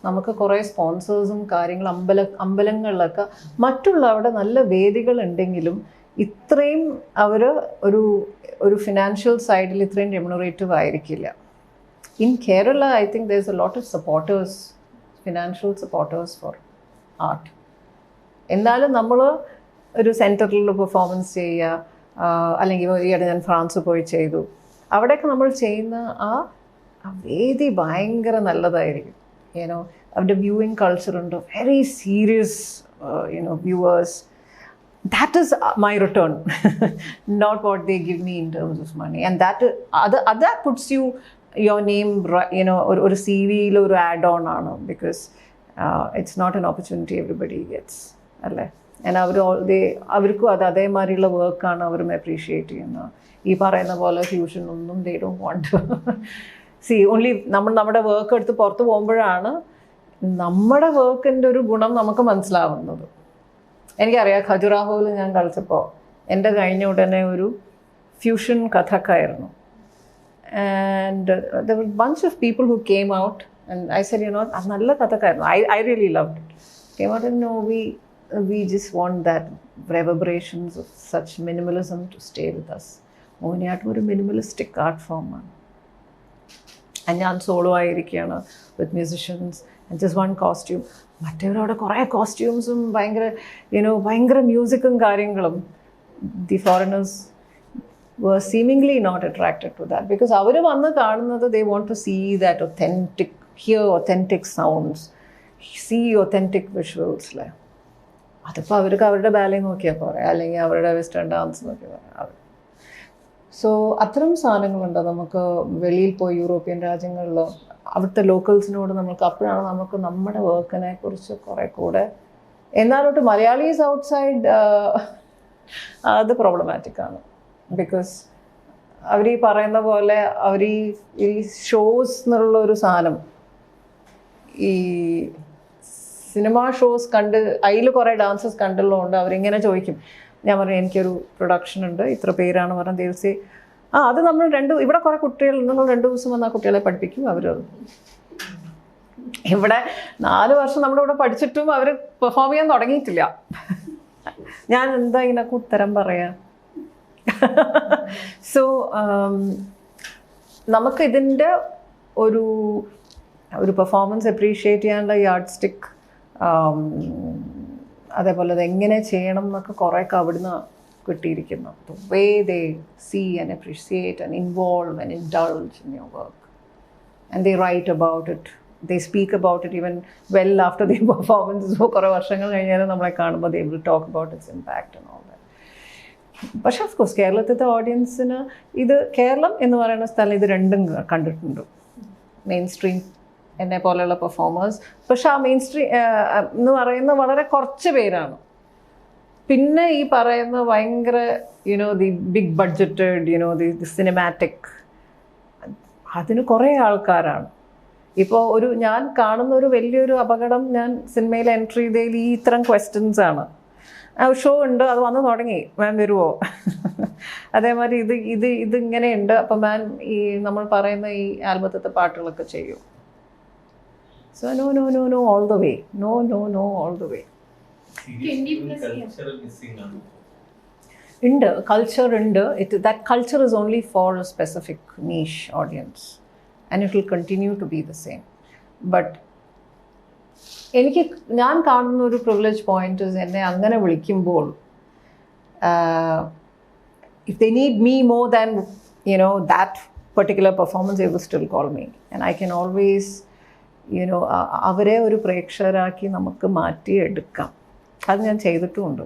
നമുക്ക് കുറേ സ്പോൺസേഴ്സും കാര്യങ്ങളും അമ്പലങ്ങളിലൊക്കെ മറ്റുള്ള അവിടെ നല്ല വേദികളുണ്ടെങ്കിലും ഇത്രയും അവർ ഒരു ഫിനാൻഷ്യൽ സൈഡിൽ ഇത്രയും റെമ്യൂണറേറ്റീവ് ആയിരിക്കില്ല. In Kerala I think there is A lot of supporters, financial supporters for art. എന്നാലും നമ്മൾ ഒരു സെൻറ്ററിൽ പെർഫോമൻസ് ചെയ്യുക, അല്ലെങ്കിൽ ഈയിടെ ഞാൻ ഫ്രാൻസ് പോയി ചെയ്തു, അവിടെയൊക്കെ നമ്മൾ ചെയ്യുന്ന ആ വേദി ഭയങ്കര നല്ലതായിരിക്കും. അവരുടെ വ്യൂയിങ് കൾച്ചർ ഉണ്ട്, very serious viewers. That is my return, not what they give me in terms of money. And that puts your name, or CV or add-on aanu, because it's not an opportunity everybody gets. And avarku adhe mariyulla work aanu avarum appreciate cheyunna. Ee parayna pole fusion onnum they don't want. See, only നമ്മുടെ work എടുത്ത് പുറത്ത് പോകുമ്പോഴാണ് നമ്മുടെ വർക്കിൻ്റെ ഒരു ഗുണം നമുക്ക് മനസ്സിലാവുന്നത്. എനിക്കറിയാം, ഖജുറാഹോയിൽ ഞാൻ കളിച്ചപ്പോൾ എൻ്റെ കഴിഞ്ഞ ഉടനെ ഒരു ഫ്യൂഷൻ കഥക്കായിരുന്നു. And there were bunch of people who came out and I said അത് നല്ല കഥക്കായിരുന്നു. I really loved it. Came out and we just want that reverberations of such minimalism to stay with us. മോഹിനിയാട്ടം ഒരു minimalistic art ഫോമാണ്. And ഞാൻ solo ആയിരിക്കുകയാണ് with musicians and just one costume. മറ്റവരവിടെ കുറേ കോസ്റ്റ്യൂംസും ഭയങ്കര മ്യൂസിക്കും കാര്യങ്ങളും. The foreigners were seemingly not attracted to that, because അവർ വന്ന് കാണുന്നത് they want to see that authentic, hear authentic sounds, see authentic visuals. അതിപ്പോൾ അവർക്ക് അവരുടെ ബാലെ നോക്കിയാൽ പോരെ, അല്ലെങ്കിൽ അവരുടെ വെസ്റ്റേൺ ഡാൻസ് നോക്കിയാൽ പോരെ. സോ അത്തരം സാധനങ്ങളുണ്ട്. നമുക്ക് വെളിയിൽ പോയി യൂറോപ്യൻ രാജ്യങ്ങളിൽ അവിടുത്തെ ലോക്കൽസിനോട് അപ്പോഴാണ് നമുക്ക് നമ്മുടെ വർക്കിനെ കുറിച്ച് കുറേ കൂടെ. എന്നാലോട്ട് മലയാളീസ് ഔട്ട്സൈഡ് അത് പ്രോബ്ലമാറ്റിക്കാണ്. ബിക്കോസ് അവർ ഈ പറയുന്ന പോലെ അവർ ഈ ഷോസ് എന്നുള്ളൊരു സാധനം, ഈ സിനിമാ ഷോസ് കണ്ട് അതിൽ കുറേ ഡാൻസസ് കണ്ടുള്ളതുകൊണ്ട് അവരിങ്ങനെ ചോദിക്കും. ഞാൻ പറഞ്ഞു എനിക്കൊരു പ്രൊഡക്ഷൻ ഉണ്ട്, ഇത്ര പേരാണ് പറഞ്ഞ ദിവസം. അത് നമ്മൾ ഇവിടെ കുറേ കുട്ടികൾ, നിങ്ങൾ 2 ദിവസം വന്നാൽ കുട്ടികളെ പഠിപ്പിക്കും. അവർ ഇവിടെ 4 വർഷം നമ്മുടെ ഇവിടെ പഠിച്ചിട്ടും അവർ പെർഫോം ചെയ്യാൻ തുടങ്ങിയിട്ടില്ല. ഞാൻ എന്താ ഇതിനൊക്കെ ഉത്തരം പറയാം? സോ നമുക്കിതിൻ്റെ ഒരു പെർഫോമൻസ് അപ്രീഷിയേറ്റ് ചെയ്യാനുള്ള യാർഡ് സ്റ്റിക്ക്, അതേപോലെ അത് എങ്ങനെ ചെയ്യണം എന്നൊക്കെ കുറേയൊക്കെ അവിടുന്ന് കിട്ടിയിരിക്കുന്നു. The way they see and appreciate and involve and indulge in your work. And they write about it. They speak about it even well after the performance. So കുറേ വർഷങ്ങൾ കഴിഞ്ഞാലും നമ്മളെ കാണുമ്പോൾ they will talk about its impact and all that. പക്ഷേ of course കേരളത്തിലത്തെ ഓഡിയൻസിന് ഇത്, കേരളം എന്ന് പറയുന്ന സ്ഥലം ഇത് രണ്ടും കണ്ടിട്ടുണ്ട്. മെയിൻ സ്ട്രീം എന്നെ പോലെയുള്ള പെർഫോമേഴ്സ്. പക്ഷെ ആ മെയിൻ സ്ട്രീം എന്ന് പറയുന്ന വളരെ കുറച്ച് പേരാണ്. പിന്നെ ഈ പറയുന്ന ഭയങ്കര the big budgeted the cinematic, അതിന് കുറേ ആൾക്കാരാണ്. ഇപ്പോൾ ഞാൻ കാണുന്ന ഒരു വലിയൊരു അപകടം, ഞാൻ സിനിമയിൽ എൻട്രി ചെയ്തതിൽ ഈ ഇത്തരം ക്വസ്റ്റ്യൻസ് ആണ്. ഷോ ഉണ്ട്, അത് വന്ന് തുടങ്ങി, മാം വരുമോ? അതേമാതിരി ഇതിങ്ങനെയുണ്ട്, അപ്പം മാം ഈ നമ്മൾ പറയുന്ന ഈ ആൽബത്തിലത്തെ പാട്ടുകളൊക്കെ ചെയ്യും. So no all the way. No all the way. ഉണ്ട്, കൾച്ചർ ഉണ്ട്. That culture is only for a specific niche audience and it will continue to be the same. But ഞാൻ കാണുന്ന ഒരു പ്രിവിലേജ് പോയിന്റ് എന്നെ അങ്ങനെ വിളിക്കുമ്പോൾ, if they need me more than that particular performance, they will still call me and I can always അവരെ ഒരു പ്രേക്ഷകരാക്കി നമുക്ക് മാറ്റിയെടുക്കാം. അത് ഞാൻ ചെയ്തിട്ടുമുണ്ട്.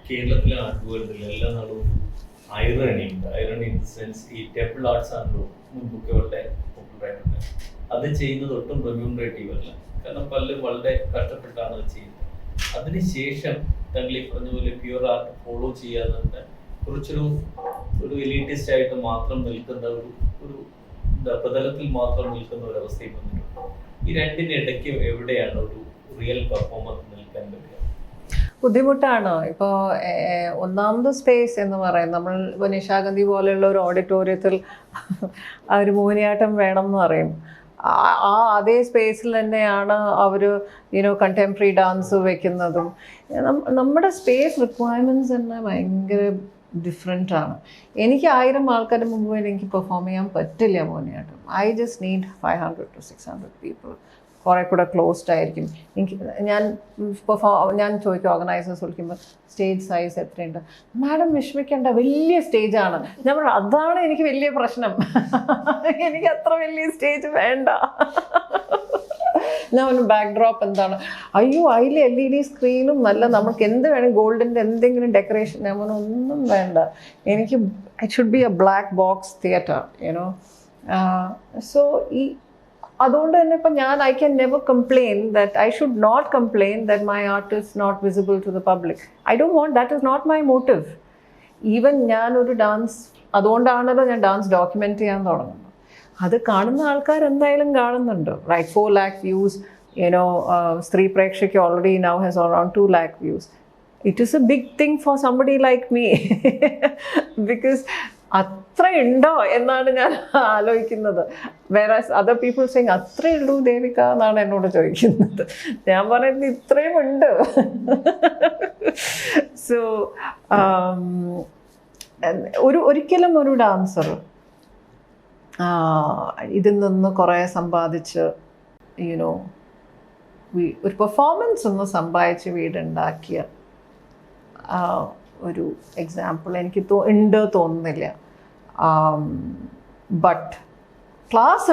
കേരളത്തിലെ ആർട്ട് വേൾഡിൽ എല്ലാ നാളും ഐറണിയുണ്ട്. ഐറണി ഇൻ ദി സെൻസ് ഈ ടെമ്പിൾ ആർട്സ് ആണല്ലോ മുൻപൊക്കെ വളരെ പോപ്പുലറായിട്ടുണ്ട്. അത് ചെയ്യുന്നത് ഒട്ടും റെമ്യൂണറേറ്റീവ് അല്ല, കാരണം പലരും വളരെ കഷ്ടപ്പെട്ടാണ് അത് ചെയ്യുന്നത്. അതിനുശേഷം താങ്കൾ ഈ പറഞ്ഞ പോലെ പ്യുവർ ആർട്ട് ഫോളോ ചെയ്യാതെ കുറച്ചൊരു എലീറ്റിസ്റ്റ് ആയിട്ട് മാത്രം നിൽക്കുന്ന ഒരു പ്രതലത്തിൽ മാത്രം നിൽക്കുന്ന ഒരു അവസ്ഥയിൽ വന്നിട്ടുണ്ട്. ഈ രണ്ടിനിടയ്ക്ക് എവിടെയാണ് ഒരു റിയൽ പെർഫോമൻസ് നിൽക്കാൻ പറ്റുക? ബുദ്ധിമുട്ടാണ്. ഇപ്പോൾ ഒന്നാമത് സ്പേസ് എന്ന് പറയും. നമ്മൾ ഇപ്പോൾ നിശാഗന്ധി പോലെയുള്ള ഒരു ഓഡിറ്റോറിയത്തിൽ ഒരു മോഹിനിയാട്ടം വേണം എന്ന് പറയും. അതേ സ്പേസിൽ തന്നെയാണ് അവർ കണ്ടംപററി ഡാൻസ് വെക്കുന്നതും. നമ്മുടെ സ്പേസ് റിക്വയർമെൻറ്റ്സ് തന്നെ ഭയങ്കര ഡിഫറെൻ്റ് ആണ്. എനിക്ക് 1000 ആൾക്കാരുടെ മുമ്പ് എനിക്ക് പെർഫോം ചെയ്യാൻ പറ്റില്ല മോനെയായിട്ടും. I just need 500 to 600 people. കുറേ കൂടെ ക്ലോസ്ഡ് ആയിരിക്കും. എനിക്ക് ഞാൻ ചോദിക്കും, ഓർഗനൈസേഴ്സ് വിളിക്കുമ്പോൾ സ്റ്റേജ് സൈസ് എത്രയുണ്ട്? മാഡം വിഷമിക്കേണ്ട, വലിയ സ്റ്റേജാണ്. ഞാൻ പറഞ്ഞു അതാണ് എനിക്ക് വലിയ പ്രശ്നം, എനിക്ക് അത്ര വലിയ സ്റ്റേജ് വേണ്ട. ഞാൻ ഒരു ബാക്ക് ഡ്രോപ്പ് എന്താണ്, അയ്യോ അതിൽ LED സ്ക്രീനും നല്ല നമുക്ക് എന്ത് വേണം, ഗോൾഡിൻ്റെ എന്തെങ്കിലും ഡെക്കറേഷൻ, ഞാൻ പറഞ്ഞു ഒന്നും വേണ്ട, എനിക്ക് it should be a black box theatre you know. So അതുകൊണ്ട് തന്നെ ഇപ്പം I can never complain that I should not complain that my art is not visible to the public. I don't want, that is not my motive. Even ഞാനൊരു dance, അതുകൊണ്ടാണല്ലോ ഞാൻ dance document ചെയ്യാൻ തുടങ്ങുന്നത്. അത് കാണുന്ന ആൾക്കാർ എന്തായാലും കാണുന്നുണ്ട്, റൈറ്റ്? 4 lakh views, you know. സ്ത്രീ പ്രേക്ഷയ്ക്ക് already now has around 2 lakh views. It is a big thing for somebody like me. Because അത്ര ഉണ്ടോ എന്നാണ് ഞാൻ ആലോചിക്കുന്നത്. വേറെ അതർ പീപ്പിൾ സെയിങ് അത്രയേ ഉള്ളൂ ദേവിക എന്നാണ് എന്നോട് ചോദിക്കുന്നത്. ഞാൻ പറയുന്നത് ഇത്രയും ഉണ്ട്. സോ ഒരിക്കലും ഒരു ഡാൻസർ ഇതിൽ നിന്ന് കുറേ സമ്പാദിച്ച് യുനോ ഒരു പെർഫോമൻസ് ഒന്ന് സമ്പാദിച്ച് വീടുണ്ടാക്കിയ ഒരു എക്സാമ്പിൾ എനിക്ക് ഉണ്ട് തോന്നുന്നില്ല. But class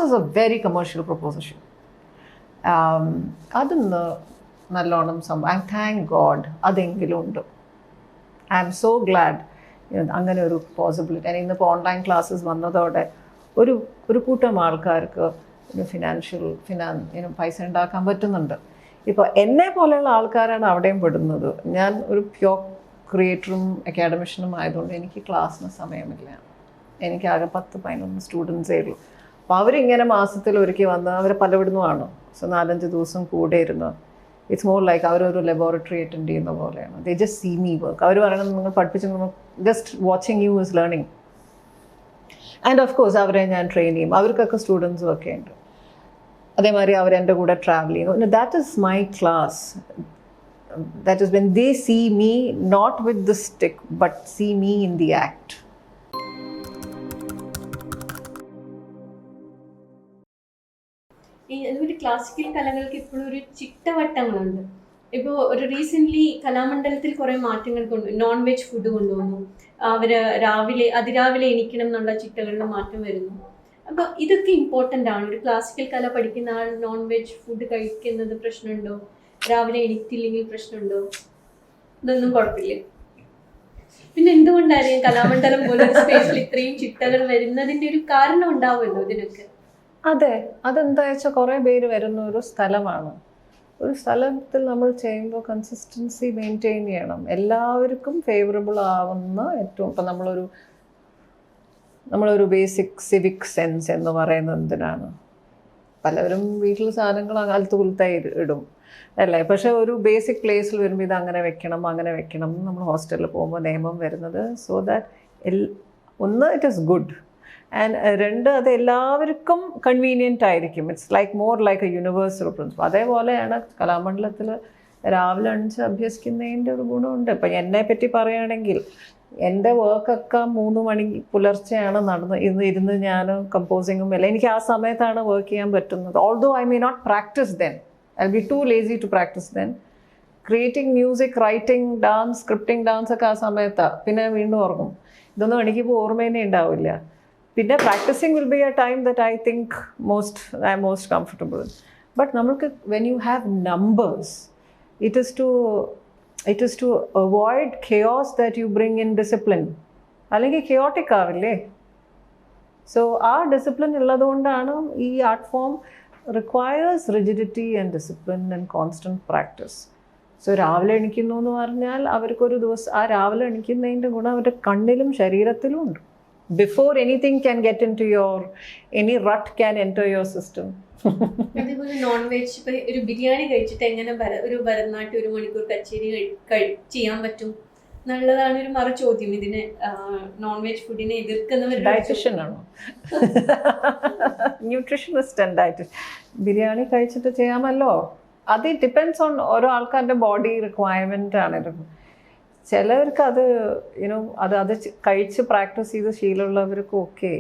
is A very commercial proposition. അതിന്ന് നല്ലോണം താങ്ക് ഗോഡ് അതെങ്കിലും ഉണ്ട്. ഐ ആം സോ ഗ്ലാഡ് അങ്ങനെ ഒരു പോസിബിലിറ്റി. ഇന്നിപ്പോൾ ഓൺലൈൻ ക്ലാസ്സസ് വന്നതോടെ ഒരു കൂട്ടം ആൾക്കാർക്ക് പൈസ ഉണ്ടാക്കാൻ പറ്റുന്നുണ്ട്. ഇപ്പോൾ എന്നെ പോലെയുള്ള ആൾക്കാരാണ് അവിടെയും പെടുന്നത്. ഞാൻ ഒരു പ്യോർ ക്രിയേറ്ററും അക്കാഡമിഷ്യനും ആയതുകൊണ്ട് എനിക്ക് ക്ലാസ്സിന് സമയമില്ല. എനിക്കാകെ 10-11 സ്റ്റുഡൻസേ ഉള്ളൂ. അപ്പോൾ അവരിങ്ങനെ മാസത്തിൽ ഒരിക്കൽ വന്ന് അവർ പലവിടുന്നുമാണ്. സോ 4-5 ദിവസം കൂടെ ഇരുന്ന് ഇറ്റ്സ് മോർ ലൈക്ക് അവരൊരു ലബോറട്ടറി അറ്റൻഡ് ചെയ്യുന്ന പോലെയാണ്. They just see me work. അവർ പറയുന്നത് നിങ്ങൾ പഠിപ്പിച്ച് just watching you is learning. And of course അവരെ ഞാൻ ട്രെയിൻ ചെയ്യും. അവർക്കൊക്കെ സ്റ്റുഡൻസും ഒക്കെ ഉണ്ട്. അതേമാതിരി അവരെൻ്റെ കൂടെ ട്രാവൽ ചെയ്യുന്നു. That is my class. That is when they see me not with the stick but see me in the act. അതുപോലെ ക്ലാസിക്കൽ കലകൾക്ക് ഇപ്പോഴും ഒരു ചിട്ടവട്ടങ്ങളുണ്ട്. ഇപ്പോൾ ഒരു റീസെൻ്റ്ലി കലാമണ്ഡലത്തിൽ കുറേ മാറ്റങ്ങൾ നോൺ വെജ് ഫുഡ് കൊണ്ടുവന്നു. അവർ അതിരാവിലെ എണീക്കണം എന്നുള്ള ചിട്ടകളിൽ മാറ്റം വരുന്നു. അപ്പോൾ ഇതൊക്കെ ഇമ്പോർട്ടൻ്റ് ആണ്. ഒരു ക്ലാസിക്കൽ കല പഠിക്കുന്ന ആൾ നോൺ വെജ് ഫുഡ് കഴിക്കുന്നത് പ്രശ്നമുണ്ടോ? രാവിലെ എണീറ്റില്ലെങ്കിൽ പ്രശ്നമുണ്ടോ? ഇതൊന്നും കുഴപ്പമില്ല. പിന്നെ എന്തുകൊണ്ടായിരിക്കും കലാമണ്ഡലം പോലെ സ്പേസിൽ ഇത്രയും ചിട്ടകൾ വരുന്നതിൻ്റെ ഒരു കാരണം ഉണ്ടാവുമല്ലോ ഇതിനൊക്കെ? അതെ, അതെന്താ വെച്ചാൽ കുറേ പേര് വരുന്ന ഒരു സ്ഥലമാണ്. ഒരു സ്ഥലത്തിൽ നമ്മൾ ചെയ്യുമ്പോൾ കൺസിസ്റ്റൻസി മെയിൻറ്റെയിൻ ചെയ്യണം. എല്ലാവർക്കും ഫേവറബിൾ ആവുന്ന ഏറ്റവും ഇപ്പം നമ്മളൊരു ബേസിക് സിവിക് സെൻസ് എന്ന് പറയുന്നത് എന്തിനാണ്? പലവരും വീട്ടിൽ സാധനങ്ങൾ അകലത്ത് കുലത്തായി ഇടും അല്ലേ? പക്ഷേ ഒരു ബേസിക് പ്ലേസിൽ വരുമ്പോൾ ഇത് അങ്ങനെ വെക്കണം അങ്ങനെ വെക്കണം. നമ്മൾ ഹോസ്റ്റലിൽ പോകുമ്പോൾ നിയമം വരുന്നത് സോ ദാറ്റ് ഒന്ന് ഇറ്റ് ഈസ് ഗുഡ് ആൻഡ് രണ്ട് അത് എല്ലാവർക്കും കൺവീനിയൻ്റ് ആയിരിക്കും. It's like more like A universal principle. അതേപോലെയാണ് കലാമണ്ഡലത്തിൽ രാവിലെ എണീച്ച് അഭ്യസിക്കുന്നതിൻ്റെ ഒരു ഗുണമുണ്ട്. ഇപ്പം എന്നെ പറ്റി പറയുകയാണെങ്കിൽ എൻ്റെ വർക്കൊക്കെ 3 മണി പുലർച്ചെയാണ് ഇരുന്ന് ഞാൻ കമ്പോസിങ്ങും എല്ലാം എനിക്ക് ആ സമയത്താണ് വർക്ക് ചെയ്യാൻ പറ്റുന്നത്. Although I may not practice then, I will be too lazy to practice then. Creating music, writing, dance, scripting, dance ഒക്കെ ആ സമയത്താണ്. പിന്നെ വീണ്ടും ഓർക്കും. ഇതൊന്നും എനിക്കിപ്പോൾ ഓർമ്മേനെ ഉണ്ടാവില്ല. പിന്നെ practising will be a time that I think I'm most comfortable. But നമ്മൾക്ക് when you have numbers it is to avoid chaos that you bring in discipline. അല്ലെങ്കിൽ chaotic ആവില്ലേ? സോ ആ ഡിസിപ്ലിൻ ഉള്ളതുകൊണ്ടാണ് ഈ art form requires rigidity and discipline and constant practice. So രാവിലെ എണീക്കുന്നു എന്ന് പറഞ്ഞാൽ അവർക്കൊരു ദിവസം ആ രാവിലെ എണീക്കുന്നതിൻ്റെ ഗുണം അവരുടെ കണ്ണിലും ശരീരത്തിലും ഉണ്ട്. Before anything can get into any rut can enter your system. അതേപോലെ നോൺ വെജ് ഇപ്പൊ ഒരു ബിരിയാണി കഴിച്ചിട്ട് എങ്ങനെ ഒരു ഭരതനാട്യം 1 മണിക്കൂർ കച്ചേരി ചെയ്യാൻ പറ്റും എന്നുള്ളതാണ് ഒരു മറു ചോദ്യം. ഇതിനെ നോൺ വെജ് ഫുഡിനെ എതിർക്കുന്നവർ ഡയറ്റീഷ്യൻ ആണോ? Nutritionist and dietician. ബിരിയാണി കഴിച്ചിട്ട് ചെയ്യാമല്ലോ. അത് ഡിപ്പെൻഡ്സ് ഓൺ ഓരോ ആൾക്കാരുടെ ബോഡി റിക്വയർമെൻ്റ് ആണ്. ചിലവർക്ക് അത് അത് കഴിച്ച് പ്രാക്ടീസ് ചെയ്ത് ശീലമുള്ളവർക്ക് ഓക്കെ.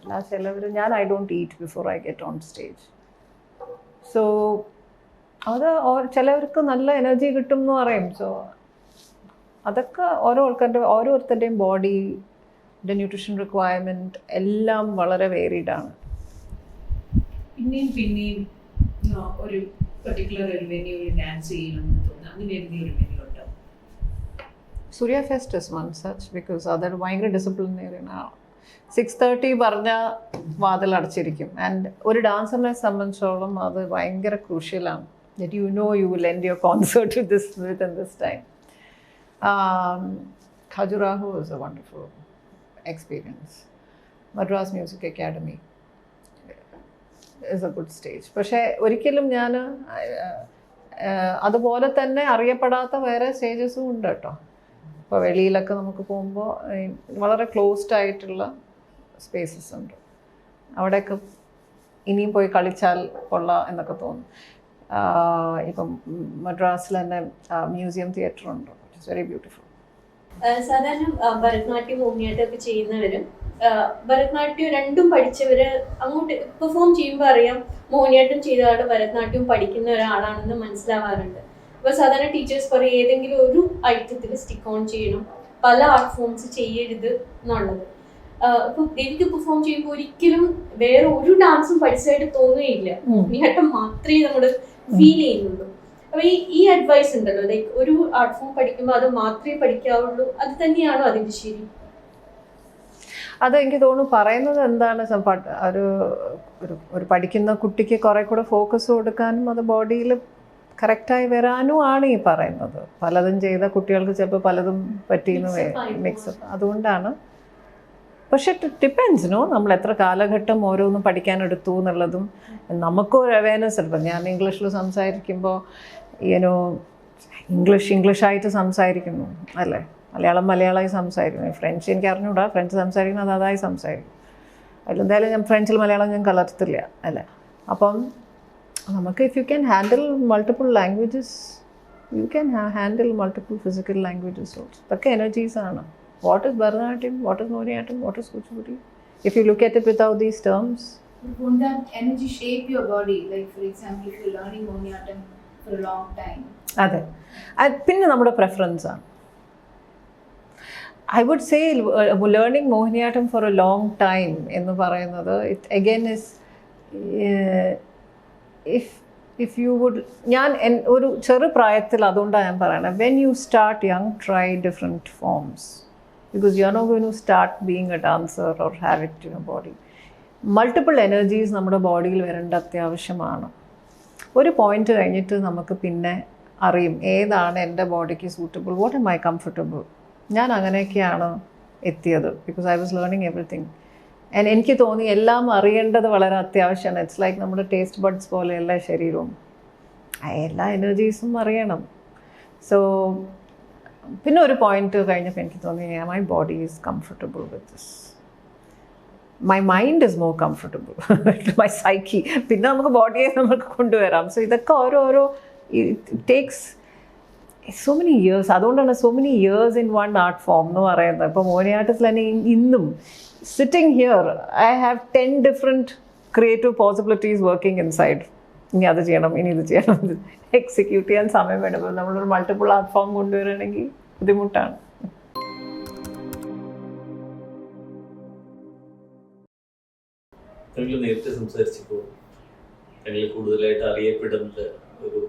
അല്ല ചിലവർ I don't eat before I get on stage. So അത് ചിലവർക്ക് നല്ല എനർജി കിട്ടും എന്ന് പറയും. സോ അതൊക്കെ ഓരോരുത്തരുടെയും ബോഡിയുടെ ന്യൂട്രീഷൻ റിക്വയർമെൻറ്റ് എല്ലാം വളരെ വേരിഡ് ആണ്. പിന്നെയും ഒരു പെർട്ടിക്കുലർ ഒരു വെന്യൂവിൽ ഡാൻസ് ചെയ്യണമെന്ന് തോന്നുന്നു, അങ്ങനെ ഏതെങ്കിലും ഒരു വെന്യൂ ഉണ്ടോ? Surya fest is one such, because അതൊരു ഭയങ്കര ഡിസിപ്ലിനറിയാണ്. 6:30 പറഞ്ഞാൽ വാതിൽ അടച്ചിരിക്കും. ആൻഡ് ഒരു ഡാൻസറിനെ സംബന്ധിച്ചോളം അത് ഭയങ്കര ക്രൂഷ്യലാണ്. That you will end your concert within this time. Khajuraho is a wonderful experience. Madras Music Academy is a good stage. പക്ഷേ ഒരിക്കലും ഞാൻ അതുപോലെ തന്നെ അറിയപ്പെടാത്ത വേറെ സ്റ്റേജസും ഉണ്ട് കേട്ടോ. ഇപ്പോൾ വെളിയിലൊക്കെ നമുക്ക് പോകുമ്പോൾ വളരെ ക്ലോസ്ഡ് ആയിട്ടുള്ള സ്പേസസ് ഉണ്ട്. അവിടെയൊക്കെ ഇനിയും പോയി കളിച്ചാൽ കൊള്ളാം എന്നൊക്കെ തോന്നും. ഇപ്പം മദ്രാസിൽ തന്നെ മ്യൂസിയം തിയേറ്റർ ഉണ്ട്, ഇറ്റ്സ് വെരി ബ്യൂട്ടിഫുൾ. സാധാരണ ഭരതനാട്യം മോഹിനിയാട്ടം ഒക്കെ ചെയ്യുന്നവരും ഭരതനാട്യം രണ്ടും പഠിച്ചവര് അങ്ങോട്ട് പെർഫോം ചെയ്യുമ്പോൾ അറിയാം മോഹിനിയാട്ടം ചെയ്ത ആൾ ഭരതനാട്യം പഠിക്കുന്ന ഒരാളാണെന്ന് മനസ്സിലാവാറുണ്ട്. അപ്പോൾ സാധാരണ ടീച്ചേഴ്സ് പറയും ഏതെങ്കിലും ഒരു ഐറ്റത്തിൽ സ്റ്റിക്ക് ഓൺ ചെയ്യണം, പല ആർട്ട് ഫോംസ് ചെയ്യരുത് എന്നുള്ളത്. ഇപ്പൊ ദേവിക്ക് പെർഫോം ചെയ്യുമ്പോൾ ഒരിക്കലും വേറെ ഒരു ഡാൻസും പഠിച്ചതായിട്ട് തോന്നുകയില്ല, മോഹിനിയാട്ടം മാത്രമേ നമ്മൾ ഫീൽ ചെയ്യുന്നുള്ളൂ. അപ്പൊ ഈ അഡ്വൈസ് ഉണ്ടല്ലോ, ലൈക്ക് ഒരു ആർട്ട് ഫോം പഠിക്കുമ്പോൾ അത് മാത്രമേ പഠിക്കാവുള്ളൂ, അത് തന്നെയാണോ അതിന്റെ ശരി? അത് എനിക്ക് തോന്നുന്നു പറയുന്നത് എന്താണ്, ഒരു പഠിക്കുന്ന കുട്ടിക്ക് കുറെ കൂടെ ഫോക്കസ് കൊടുക്കാനും അത് ബോഡിയിൽ കറക്റ്റായി വരാനും ആണ് ഈ പറയുന്നത്. പലതും ചെയ്ത കുട്ടികൾക്ക് ചിലപ്പോൾ പലതും പറ്റിയെന്ന് മിക്സപ്പ്, അതുകൊണ്ടാണ്. പക്ഷെ ഡിപ്പെൻസ് നമ്മൾ എത്ര കാലഘട്ടം ഓരോന്നും പഠിക്കാനെടുത്തു എന്നുള്ളതും നമുക്കും ഒരു അവയർനെസ് എടുക്കും. ഞാൻ ഇംഗ്ലീഷിൽ സംസാരിക്കുമ്പോൾ ഇംഗ്ലീഷായിട്ട് സംസാരിക്കുന്നു അല്ലേ, മലയാളമായി സംസാരിക്കുന്നു. ഫ്രഞ്ച് എനിക്ക് അറിഞ്ഞൂടാ, ഫ്രഞ്ച് സംസാരിക്കുന്നത് അതായി സംസാരിക്കും. അതിലെന്തായാലും ഞാൻ ഫ്രഞ്ചിൽ മലയാളം ഞാൻ കലർത്തില്ല അല്ലേ. അപ്പം നമുക്ക് if you can handle multiple languages you can handle multiple physical languages also. ഇതൊക്കെ എനർജീസാണ്. What is Bharatanatyam? What is Mohiniyattam? What is Kuchipudi? If you look at it without these terms. Won't that energy shape your body? Like for example, if you're learning Mohiniyattam for a long time. അതെ, പിന്നെ നമ്മുടെ preference ആണ്. I would say learning Mohiniyattam for a long time എന്ന് പറയുന്നത് it again is if you would, ഞാൻ ഒരു ചെറു പ്രായത്തിൽ അതുകൊണ്ടാണ് ഞാൻ പറയുന്നത്, when you start young, try different forms. Because you are not going to start being a dancer or have it in your body. Multiple energies നമ്മുടെ ബോഡിയിൽ വരേണ്ട അത്യാവശ്യമാണ്. ഒരു പോയിന്റ് കഴിഞ്ഞിട്ട് നമുക്ക് പിന്നെ അറിയും ഏതാണ് എൻ്റെ ബോഡിക്ക് suitable, what am I comfortable. ഞാൻ അങ്ങനെയൊക്കെയാണ് എത്തിയത്, because I was learning everything. And എനിക്ക് തോന്നി എല്ലാം അറിയേണ്ടത് വളരെ അത്യാവശ്യമാണ്. ഇറ്റ്സ് ലൈക്ക് നമ്മുടെ ടേസ്റ്റ് ബഡ്സ് പോലെയല്ല ശരീരവും, എല്ലാ എനർജീസും അറിയണം. സോ പിന്നെ ഒരു പോയിന്റ് കഴിഞ്ഞപ്പോൾ എനിക്ക് തോന്നി my body is comfortable with this, my mind is more comfortable, my psyche. പിന്നെ നമുക്ക് ബോഡിയെ നമുക്ക് കൊണ്ടുവരാം. സോ ഇതൊക്കെ ഓരോരോ ടേക്സ് സോ മെനി ഇയേഴ്സ്. അതുകൊണ്ടാണ് so many years in one art form എന്ന് പറയുന്നത്. ഇപ്പോൾ മോഹിനിയാട്ടത്തിൽ തന്നെ ഇന്നും sitting here I have 10 different creative possibilities working inside. ഇനി അത് ചെയ്യണം, ഇനി ഇത് ചെയ്യണം, എക്സിക്യൂട്ട് ചെയ്യാൻ സമയം വേണം. നമ്മളൊരു മൾട്ടിപ്പിൾ ആർട്ട് ഫോം കൊണ്ടുവരികയാണെങ്കിൽ ബുദ്ധിമുട്ടാണ്. നിങ്ങൾ നേരത്തെ സംസാരിച്ചപ്പോൾ നിങ്ങൾ കൂടുതലായിട്ട് അറിയപ്പെടുന്നത് ഒരു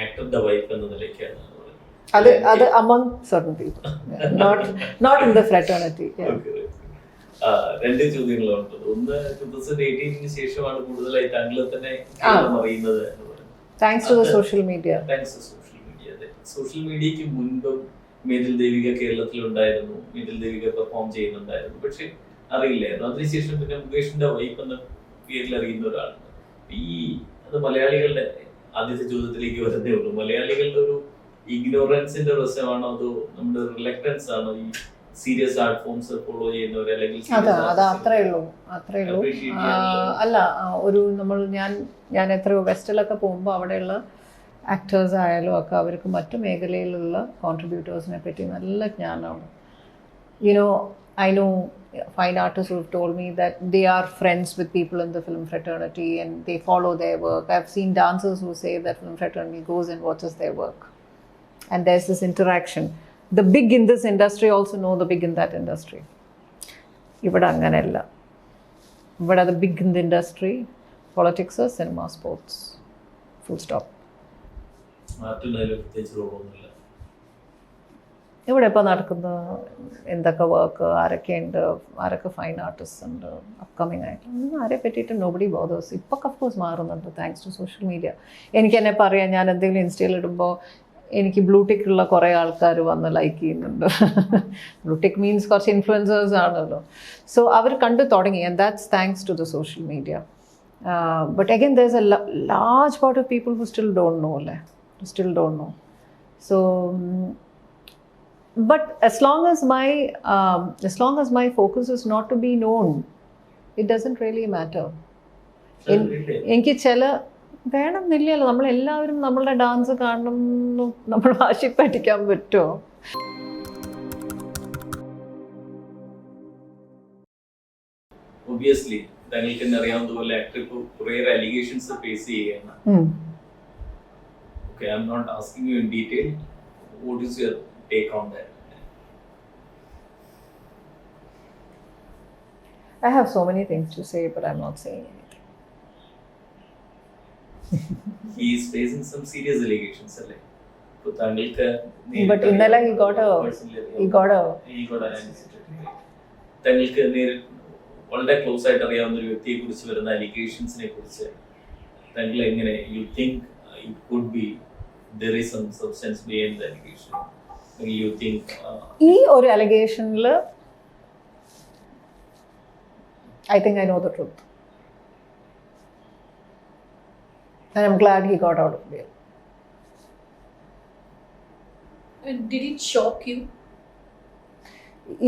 ആക്ടറുടെ വൈഫ് എന്ന നിലയ്ക്കാണ്. അത് among certain people, not in the fraternity. രണ്ട് ചോദ്യങ്ങളുണ്ട്. ഒന്ന് 2018 ശേഷമാണ് കൂടുതലായി താങ്കളെ തന്നെ അറിയുന്നത് എന്ന് പറയുന്നത്. Thanks to the social media. അതെ, സോഷ്യൽ മീഡിയക്ക് മുൻപും മേതിൽ ദേവിക കേരളത്തിലുണ്ടായിരുന്നു, മേതിൽ ദേവിക പെർഫോം ചെയ്യുന്നുണ്ടായിരുന്നു, പക്ഷെ അറിയില്ലായിരുന്നു. അതിനുശേഷം പിന്നെ മുകേഷിന്റെ വൈഫ് എന്ന പേരിൽ അറിയുന്ന ഒരാളുണ്ട്. അത് മലയാളികളുടെ ആദ്യത്തെ ചോദ്യത്തിലേക്ക് വരുന്നേ ഉള്ളൂ. മലയാളികളുടെ ഒരു ഇഗ്നോറൻസിന്റെ പ്രശ്നമാണോ അതോ നമ്മുടെ റിലക്റ്റൻസ് ആണോ ഈ സീരിയസ് ആർട്ട് ഫോംസ് ഫോളോ ചെയ്യുന്നവർ അല്ലെങ്കിൽ അത് അത്രേ ഉള്ളൂ അല്ല ഒരു ഞാൻ എത്രയോ വെസ്റ്റിലൊക്കെ പോകുമ്പോൾ അവിടെയുള്ള ആക്ടേഴ്സ് ആയാലും ഒക്കെ അവർക്ക് മറ്റു മേഖലയിലുള്ള കോൺട്രിബ്യൂട്ടേഴ്സിനെ പറ്റി നല്ല ജ്ഞാനമാണ്. I know fine artists who have told me that they are friends with people in the film fraternity and they follow their work. I've seen dancers who say that film fraternity goes and watches their work. And there's this interaction. The big in this industry also know the big in that industry. Ivada anganella. Ivada the big in the industry, politics, cinema, sports. Full stop. ഇവിടെ ഇപ്പോൾ നടക്കുന്ന എന്തൊക്കെ work, ആരൊക്കെയുണ്ട്, ആരൊക്കെ fine artist ഉണ്ട് upcoming ആയിട്ട്, ഒന്നും ആരെ പറ്റിയിട്ട് നോബഡി ബോദേഴ്സ്. ഇപ്പോൾ അഫ്കോഴ്സ് മാറുന്നുണ്ട് താങ്ക്സ് ടു സോഷ്യൽ മീഡിയ. എനിക്ക് എന്നെ പറയാം, ഞാൻ എന്തെങ്കിലും ഇൻസ്റ്റയിൽ ഇടുമ്പോൾ എനിക്ക് ബ്ലൂടിക്കുള്ള കുറേ ആൾക്കാർ വന്ന് ലൈക്ക് ചെയ്യുന്നുണ്ട്. ബ്ലൂടിക് മീൻസ് കുറച്ച് ഇൻഫ്ലുവൻസേഴ്സ് ആണല്ലോ. സോ അവർ കണ്ടു തുടങ്ങി, and that's thanks to the social media. But again there is a large part of people who still don't know അല്ലേ, still don't know. So but as long as my focus is not to be known, it doesn't really matter. എനിക്ക് ചില വേണമെന്നില്ലല്ലോ, നമ്മളെല്ലാവരും നമ്മളുടെ dance കാണണം നമ്മൾ വാശി പഠിക്കാൻ പറ്റുമോ? ഒബിയസ്ലി താങ്കൾക്ക് തന്നെ അറിയാവുന്നതുപോലെ ആക്ടർ ഇപ്പോൾ കുറേ അലിഗേഷൻസ് ഫേസ് ചെയ്യുകയാണ്. Okay, I'm not asking you in detail. What is your take on that? I have so many things to say, but I'm not saying anything. He is facing some serious allegations, right? But innala he got a താങ്കൾക്ക് വളരെ close ആയിട്ട് അറിയാവുന്ന ഒരു വ്യക്തിയെ കുറിച്ച് വരുന്ന അലിഗേഷൻസിനെ കുറിച്ച് താങ്കൾ എങ്ങനെ you think it could be there is some substance behind the allegation? You think ഈ ഒരു അലിഗേഷനിൽ I think I know the truth. And I'm glad he got out of jail. Did it shock you?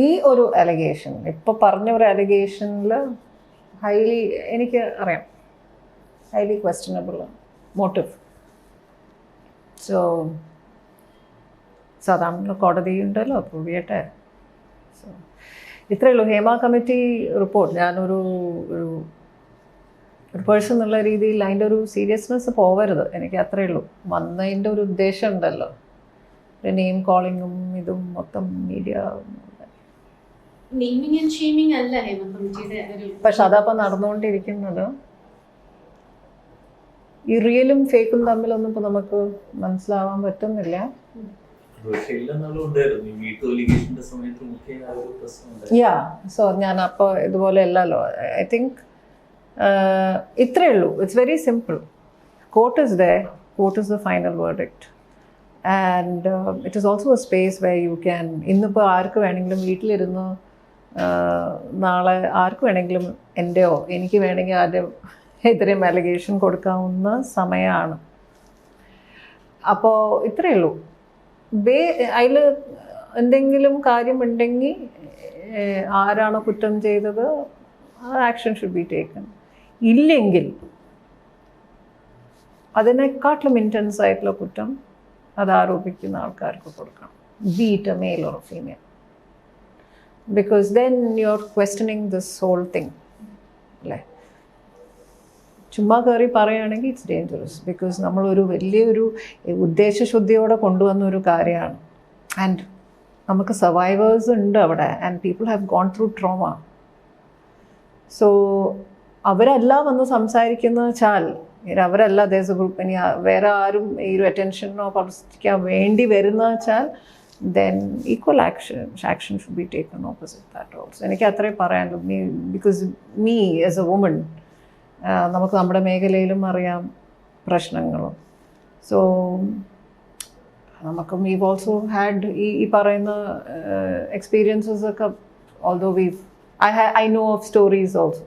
ഈ ഒരു allegation, ഇപ്പോൾ പറഞ്ഞ ഒരു അലിഗേഷനിൽ highly എനിക്ക് അറിയാം, highly questionable motive. So സാധാരണ കോടതി ഉണ്ടല്ലോ, പ്രൂവ് ചെയ്യട്ടെ. സോ ഇത്രയേ ഉള്ളൂ. ഹേമ കമ്മിറ്റി റിപ്പോർട്ട്, ഞാനൊരു ഒരു പേഴ്സൺ എന്നുള്ള രീതിയിൽ അതിൻ്റെ ഒരു സീരിയസ്നെസ് പോവരുത്, എനിക്ക് അത്രയേ ഉള്ളൂ. വന്നതിൻ്റെ ഒരു ഉദ്ദേശം ഉണ്ടല്ലോ, ഒരു നെയിം കോളിങ്ങും ഇതും മൊത്തം മീഡിയ. പക്ഷെ അതപ്പം നടന്നുകൊണ്ടിരിക്കുന്നത് ഈ റിയലും ഫേക്കും തമ്മിലൊന്നും ഇപ്പോൾ നമുക്ക് മനസ്സിലാവാൻ പറ്റുന്നില്ല. സോ ഞാൻ അപ്പോൾ ഇതുപോലെ അല്ലല്ലോ. ഐ തിങ്ക് ഇത്രയേ ഉള്ളൂ. It's very simple. Court is there, court is the final verdict. And it is also a space where you can, ഇന്നിപ്പോൾ ആർക്ക് വേണമെങ്കിലും വീട്ടിലിരുന്ന് നാളെ ആർക്ക് വേണമെങ്കിലും എൻ്റെയോ എനിക്ക് വേണമെങ്കിൽ ആദ്യം എതിരെയും അലിഗേഷൻ കൊടുക്കാവുന്ന സമയമാണ്. അപ്പോൾ ഇത്രയേ ഉള്ളൂ. അതിൽ എന്തെങ്കിലും കാര്യമുണ്ടെങ്കിൽ ആരാണോ കുറ്റം ചെയ്തത് ആ ആക്ഷൻ ഷുഡ് ബി ടേക്കൺ. ഇല്ലെങ്കിൽ അതിനെക്കാട്ടിലും ഇൻറ്റൻസ് ആയിട്ടുള്ള കുറ്റം അത് ആരോപിക്കുന്ന ആൾക്കാർക്ക് കൊടുക്കണം, B it A male or A female. Because then you're questioning this whole thing. അല്ലേ, ചുമ്മാ കയറി പറയുകയാണെങ്കിൽ ഇറ്റ്സ് ഡേഞ്ചറസ്. ബിക്കോസ് നമ്മളൊരു വലിയൊരു ഉദ്ദേശശുദ്ധിയോടെ കൊണ്ടുവന്ന ഒരു കാര്യമാണ്. ആൻഡ് നമുക്ക് സർവൈവേഴ്സ് ഉണ്ട് അവിടെ, and people have gone through trauma. So അവരല്ല വന്ന് സംസാരിക്കുന്ന വെച്ചാൽ, അവരല്ല ദേഴ്സ് എ ഗ്രൂപ്പ്, ഇനി വേറെ ആരും ഈ ഒരു അറ്റൻഷനോ പബ്ലിസിറ്റിക്കോ വേണ്ടി വരുന്ന വെച്ചാൽ then equal action should be taken opposite that also. എനിക്ക് അത്രേ പറയാനുള്ളൂ. Because me as A woman, നമുക്ക് നമ്മുടെ മേഖലയിലും അറിയാം പ്രശ്നങ്ങളും. സോ നമുക്ക് വീവ് ഓൾസോ ഹാഡ് ഈ പറയുന്ന എക്സ്പീരിയൻസസ് ഒക്കെ. Although I know of stories also.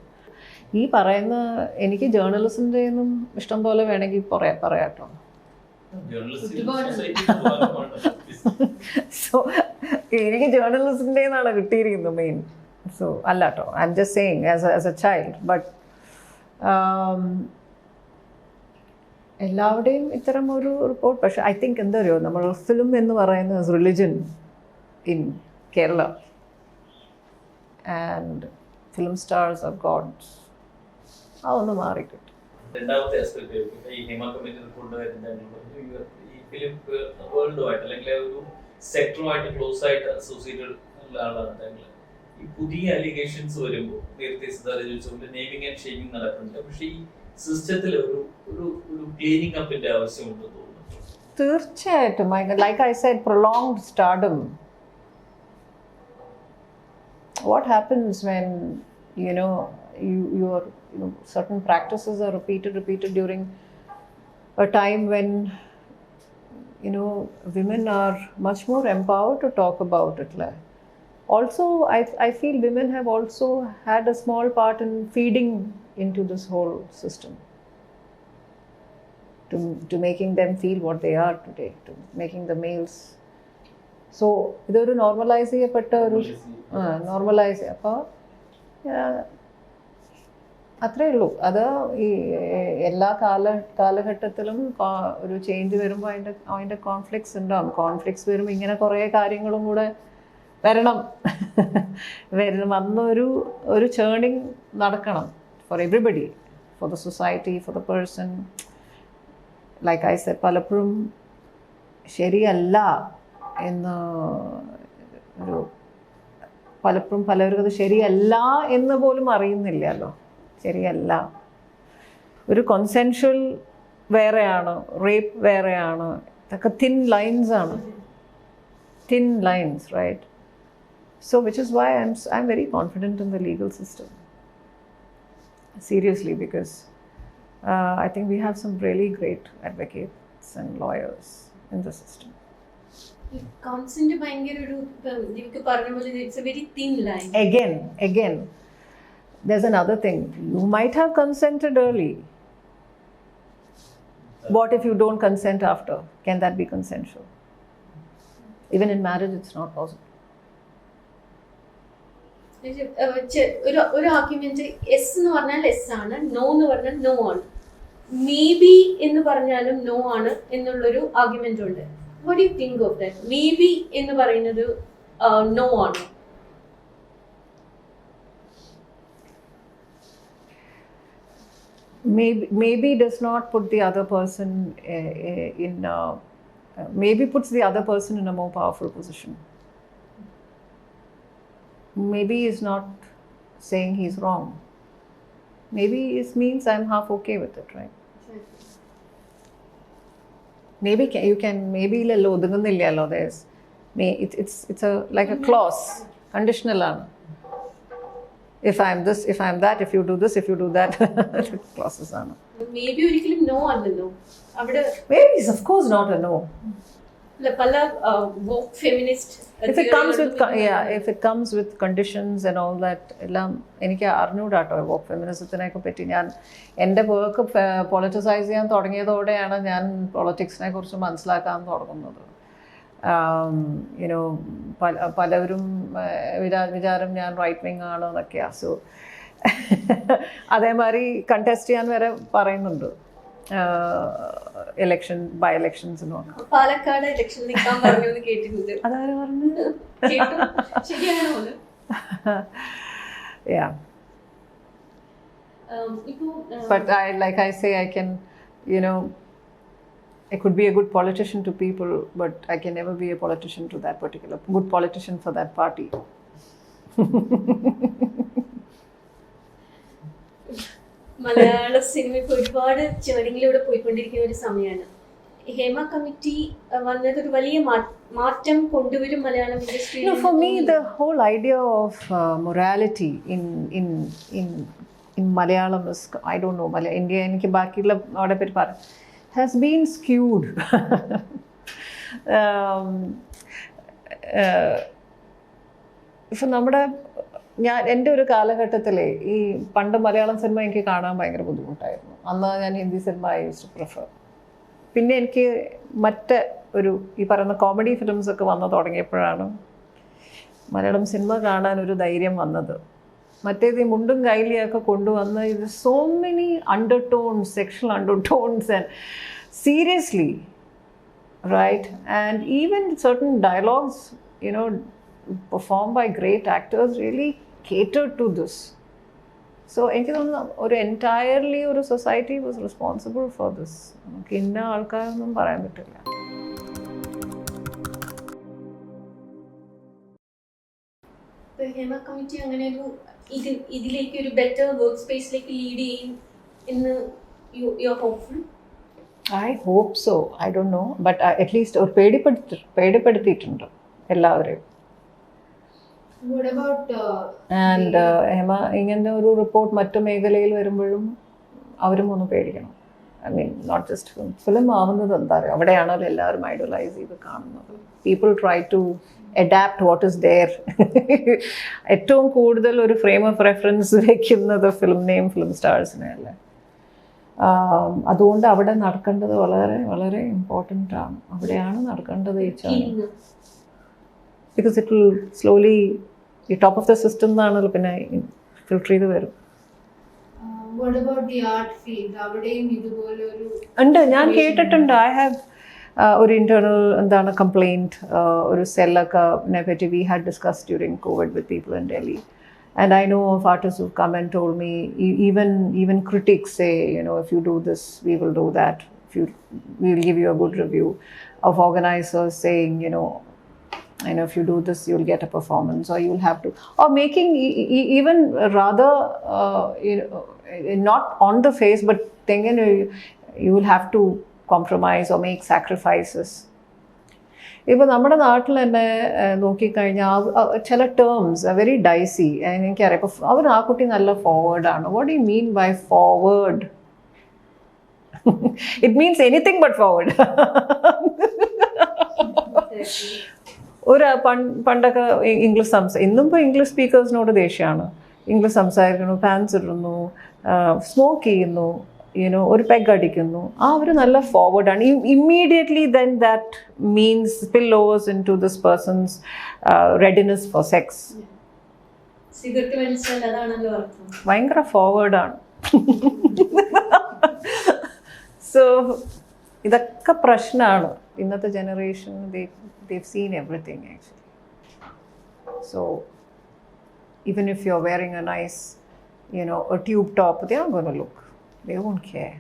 ഈ പറയുന്ന എനിക്ക് ജേർണലിസത്തിൻ്റെ ഒന്നും ഇഷ്ടം പോലെ വേണമെങ്കിൽ പറയാട്ടോ. സോ എനിക്ക് ജേർണലിസ്റ്റിൻ്റെ നിന്നാണ് കിട്ടിയിരിക്കുന്നത് മെയിൻ. സോ അല്ല കേട്ടോ, I am just saying as A child. But എല്ലാവരുടെയും ഇത്തരം ഒരു റിപ്പോർട്ട്. പക്ഷെ ഐ തിങ്ക് എന്താ പറയുക, നമ്മൾ ഫിലിം എന്ന് പറയുന്നത് religion in Kerala, and film stars are gods. അതൊന്ന് മാറിക്കിട്ടും. രണ്ടാമത്തെ ആസ്പെക്ട് ഈ ഹേമ കമ്മിറ്റി റിപ്പോർട്ട് ഈ ഫിലിം വേൾഡ് ആയിട്ട് അല്ലെങ്കിൽ ഒരു സെക്ടറുമായിട്ട് ക്ലോസ് ആയിട്ട് അസോസിയേറ്റഡ് ഉള്ള ആളാണ്. ഈ പുതിയ അലിഗേഷൻസ് വരുമ്പോൾ നേരത്തെ സിദ്ധാർത്ഥ ചോദിച്ചതുപോലെ നെയിമിംഗ് ആൻഡ് ഷെയ്മിംഗ് നടക്കുന്നില്ല. പക്ഷേ ഈ സിസ്റ്റത്തിൽ ഒരു ക്ലീനിങ് അപ്പിന്റെ ആവശ്യമുണ്ടെന്ന് തോന്നുന്നു. തീർച്ചയായിട്ടും. Like I said, prolonged stardom. What happens when certain practices are repeated during a time when women are much more empowered to talk about it. Also, I feel women have also had a small part in feeding into this whole system, to making them feel what they are today, to making the males. So ഇതൊരു normalise ചെയ്യപ്പെട്ട ഒരു normalise. അപ്പോൾ അത്രയേ ഉള്ളൂ. അത് ഈ എല്ലാ കാലഘട്ടത്തിലും ഒരു ചേഞ്ച് വരുമ്പോൾ അതിൻ്റെ കോൺഫ്ലിക്ട്സ് ഉണ്ടാവും. കോൺഫ്ലിക്ട്സ് വരുമ്പോൾ ഇങ്ങനെ കുറേ കാര്യങ്ങളും കൂടെ വരണം. അന്നൊരു ചേണിങ് നടക്കണം for everybody, for the society, for the person. Like I said, പലപ്പോഴും ശരിയല്ല എന്ന് പലപ്പോഴും പലർക്കും അത് ശരിയല്ല എന്ന് പോലും അറിയുന്നില്ലല്ലോ. ശരിയല്ല, ഒരു കൺസെൻഷ്വൽ വേറെയാണ്, റേപ്പ് വേറെയാണ്. ഇതൊക്കെ തിൻ ലൈൻസ് ആണ്, thin lines, right? So which is why I'm very confident in the legal system, seriously, because I think we have some really great advocates and lawyers in the system. Consent ഭയങ്കര ഒരു നിങ്ങൾക്ക് പറഞ്ഞ പോലെ it's a very thin line. Again, there's another thing. You might have consented early. What if you don't consent after? Can that be consensual? Even in marriage, it's not possible. ഒരു argument S എന്ന് പറഞ്ഞാൽ S ആണ്, no എന്ന് പറഞ്ഞാൽ no ആണ്, may be എന്ന് പറഞ്ഞാലും no ആണ് എന്നുള്ളൊരു ആർഗ്യുമെന്റ് ഉണ്ട്. What do you think of that? Maybe എന്ന് പറയുന്നത് no ആണ്. Maybe does not put the other person in maybe puts the other person in a more powerful position. Maybe is not saying he's wrong. Maybe it means I'm half okay with it, right? Maybe you can maybe ഒതുങ്ങുന്നില്ലല്ലോ. There's it's a like a clause, conditional ആണ്. If I'm this, if I'm that, if you do this, if you do that, clauses ആണ്. Maybe ഒരിക്കലും no അല്ലല്ലോ അവിടെ. Maybe is of course not a no. പല woke feminist if it comes with conditions and all that, എല്ലാം എനിക്ക് അറിഞ്ഞൂടാട്ടോ walk ഫെമിനിസത്തിനെയൊക്കെ പറ്റി. ഞാൻ എൻ്റെ വർക്ക് പൊളിറ്റിസൈസ് ചെയ്യാൻ തുടങ്ങിയതോടെയാണ് ഞാൻ പൊളിറ്റിക്സിനെ കുറിച്ച് മനസ്സിലാക്കാൻ തുടങ്ങുന്നത്. പലവരും വിചാരം ഞാൻ റൈറ്റ് വിങ് ആണ് എന്നൊക്കെയാണ്. സോ അതേമാതിരി കണ്ടസ്റ്റ് ചെയ്യാൻ വരെ പറയുന്നുണ്ട് ബൈ ഇലക്ഷൻസ്. പാലക്കാട് ഇലക്ഷൻ നിൽക്കാൻ പറഞ്ഞു കേട്ടിട്ടുണ്ട്. അതാര് പറഞ്ഞു? ശരിയാണോ? Yeah. But like I say, I can, I could be a good politician to people, but I can never be a politician to that particular, good politician for that party. Malayala cinema ഇപ്പോൾ ഒരുപാട് ചേണിങ്ങിലൂടെ പോയിക്കൊണ്ടിരിക്കുന്ന ഒരു സമയമാണ്. Hema committee വന്നത് ഒരു വലിയ മാറ്റം കൊണ്ടുവരും മലയാളം ഇൻഡസ്ട്രിയിൽ. For me, the whole idea of morality in Malayalam is, I don't know, India എനിക്ക് ബാക്കിയുള്ള അവിടെ പറ്റി പറയാം, has been skewed. ഇപ്പം എൻ്റെ ഒരു കാലഘട്ടത്തിലെ ഈ പണ്ട് മലയാളം സിനിമ എനിക്ക് കാണാൻ ഭയങ്കര ബുദ്ധിമുട്ടായിരുന്നു. അന്ന് ഞാൻ Hindi cinema I used to prefer. പിന്നെ എനിക്ക് ഈ പറയുന്ന കോമഡി ഫിലിംസ് ഒക്കെ വന്നു തുടങ്ങിയപ്പോഴാണ് മലയാളം സിനിമ കാണാൻ ഒരു ധൈര്യം വന്നത്. മറ്റേത് ഈ മുണ്ടും കൈലിയൊക്കെ കൊണ്ടുവന്ന് ഇത് so many undertones, sexual undertones and seriously right and even certain dialogues, you know, performed by great actors really catered to this. So എനിക്ക് തോന്നുന്നു ഒരു എൻറ്റയർലി ഒരു society was responsible for this. നമുക്ക് ഇന്ന ആൾക്കാരൊന്നും പറയാൻ പറ്റില്ല. ഹേമ കമ്മിറ്റി അങ്ങനെ ഒരു ഇതിലേക്ക് ഒരു ബെറ്റർ വർക്ക് സ്പേസിലേക്ക് ലീഡ് ചെയ്യും എന്ന് you are hopeful? I hope so. I don't know. But at least ഒരു പേടിപ്പെടുത്തിയിട്ടുണ്ട് എല്ലാവരെയും. What about ആൻഡ് ഹേമ ഇങ്ങനെ ഒരു റിപ്പോർട്ട് മറ്റു മേഖലയിൽ വരുമ്പോഴും അവരും ഒന്ന് പേടിക്കണം. I mean not just film ആവുന്നത് എന്താ പറയുക, അവിടെയാണല്ലോ എല്ലാവരും ഐഡലൈസ് ചെയ്ത് കാണുന്നത്. People try to adapt what is there. ഏറ്റവും കൂടുതൽ ഒരു ഫ്രെയിം ഓഫ് റെഫറൻസ് വയ്ക്കുന്നത് ഫിലിമിനെയും ഫിലിം സ്റ്റാർസിനെ അല്ലേ. അതുകൊണ്ട് അവിടെ നടക്കേണ്ടത് വളരെ വളരെ ഇമ്പോർട്ടൻ്റ് ആണ്. അവിടെയാണ് നടക്കേണ്ടത് ബിക്കോസ് ഇറ്റ് വിൽ സ്ലോലി ഈ ടോപ്പ് ഓഫ് ദ സിസ്റ്റം എന്നാണല്ലോ പിന്നെ ഫിൽട്ടർ ചെയ്ത് വരും. what about the art field? അവിടെയും ഇതുപോലെ ഒരു ഉണ്ട്, ഞാൻ കേട്ടിട്ടുണ്ട്. ഐ ഹാവ് ഒരു ഇന്റേണൽ എന്താണ് കംപ്ലൈൻറ്റ് ഒരു സെല്ലൊക്കെ പറ്റി we had discuss during Covid with people in Delhi. And I know of artists who've come and told me, even critics say, you know, if you do this, we will do that. We'll give you a good review. Of organizers saying, you know, if you do this, you'll get a performance, or you'll have to, or making even rather, you know, not on the face, but thinking you will have to compromise or make sacrifices. ഇപ്പോൾ നമ്മുടെ നാട്ടിൽ തന്നെ നോക്കിക്കഴിഞ്ഞാൽ ചില terms very Dicey. എനിക്കറിയാം ഇപ്പോൾ അവർ ആ കുട്ടി നല്ല ഫോർവേഡാണ്. What do you mean by forward? It means anything but forward. ഒരു പണ്ടൊക്കെ ഇംഗ്ലീഷ് ഇന്നും ഇപ്പോൾ ഇംഗ്ലീഷ് സ്പീക്കേഴ്സിനോട് ദേഷ്യമാണ്. ഇംഗ്ലീഷ് സംസാരിക്കുന്നു, പാൻസ് ഇടുന്നു, സ്മോക്ക് ചെയ്യുന്നു, യുനോ ഒരു പെഗ് അടിക്കുന്നു. അവർ നല്ല ഫോർവേഡാണ്. Immediately then that means spill overs in to this persons readiness for sex. ഭയങ്കര ഫോർവേഡാണ്. സോ ഇതൊക്കെ പ്രശ്നമാണ്. ഇന്നത്തെ generation they've seen everything actually. So even if you're wearing a nice, you know, a tube top, they aren't going to look. They won't care.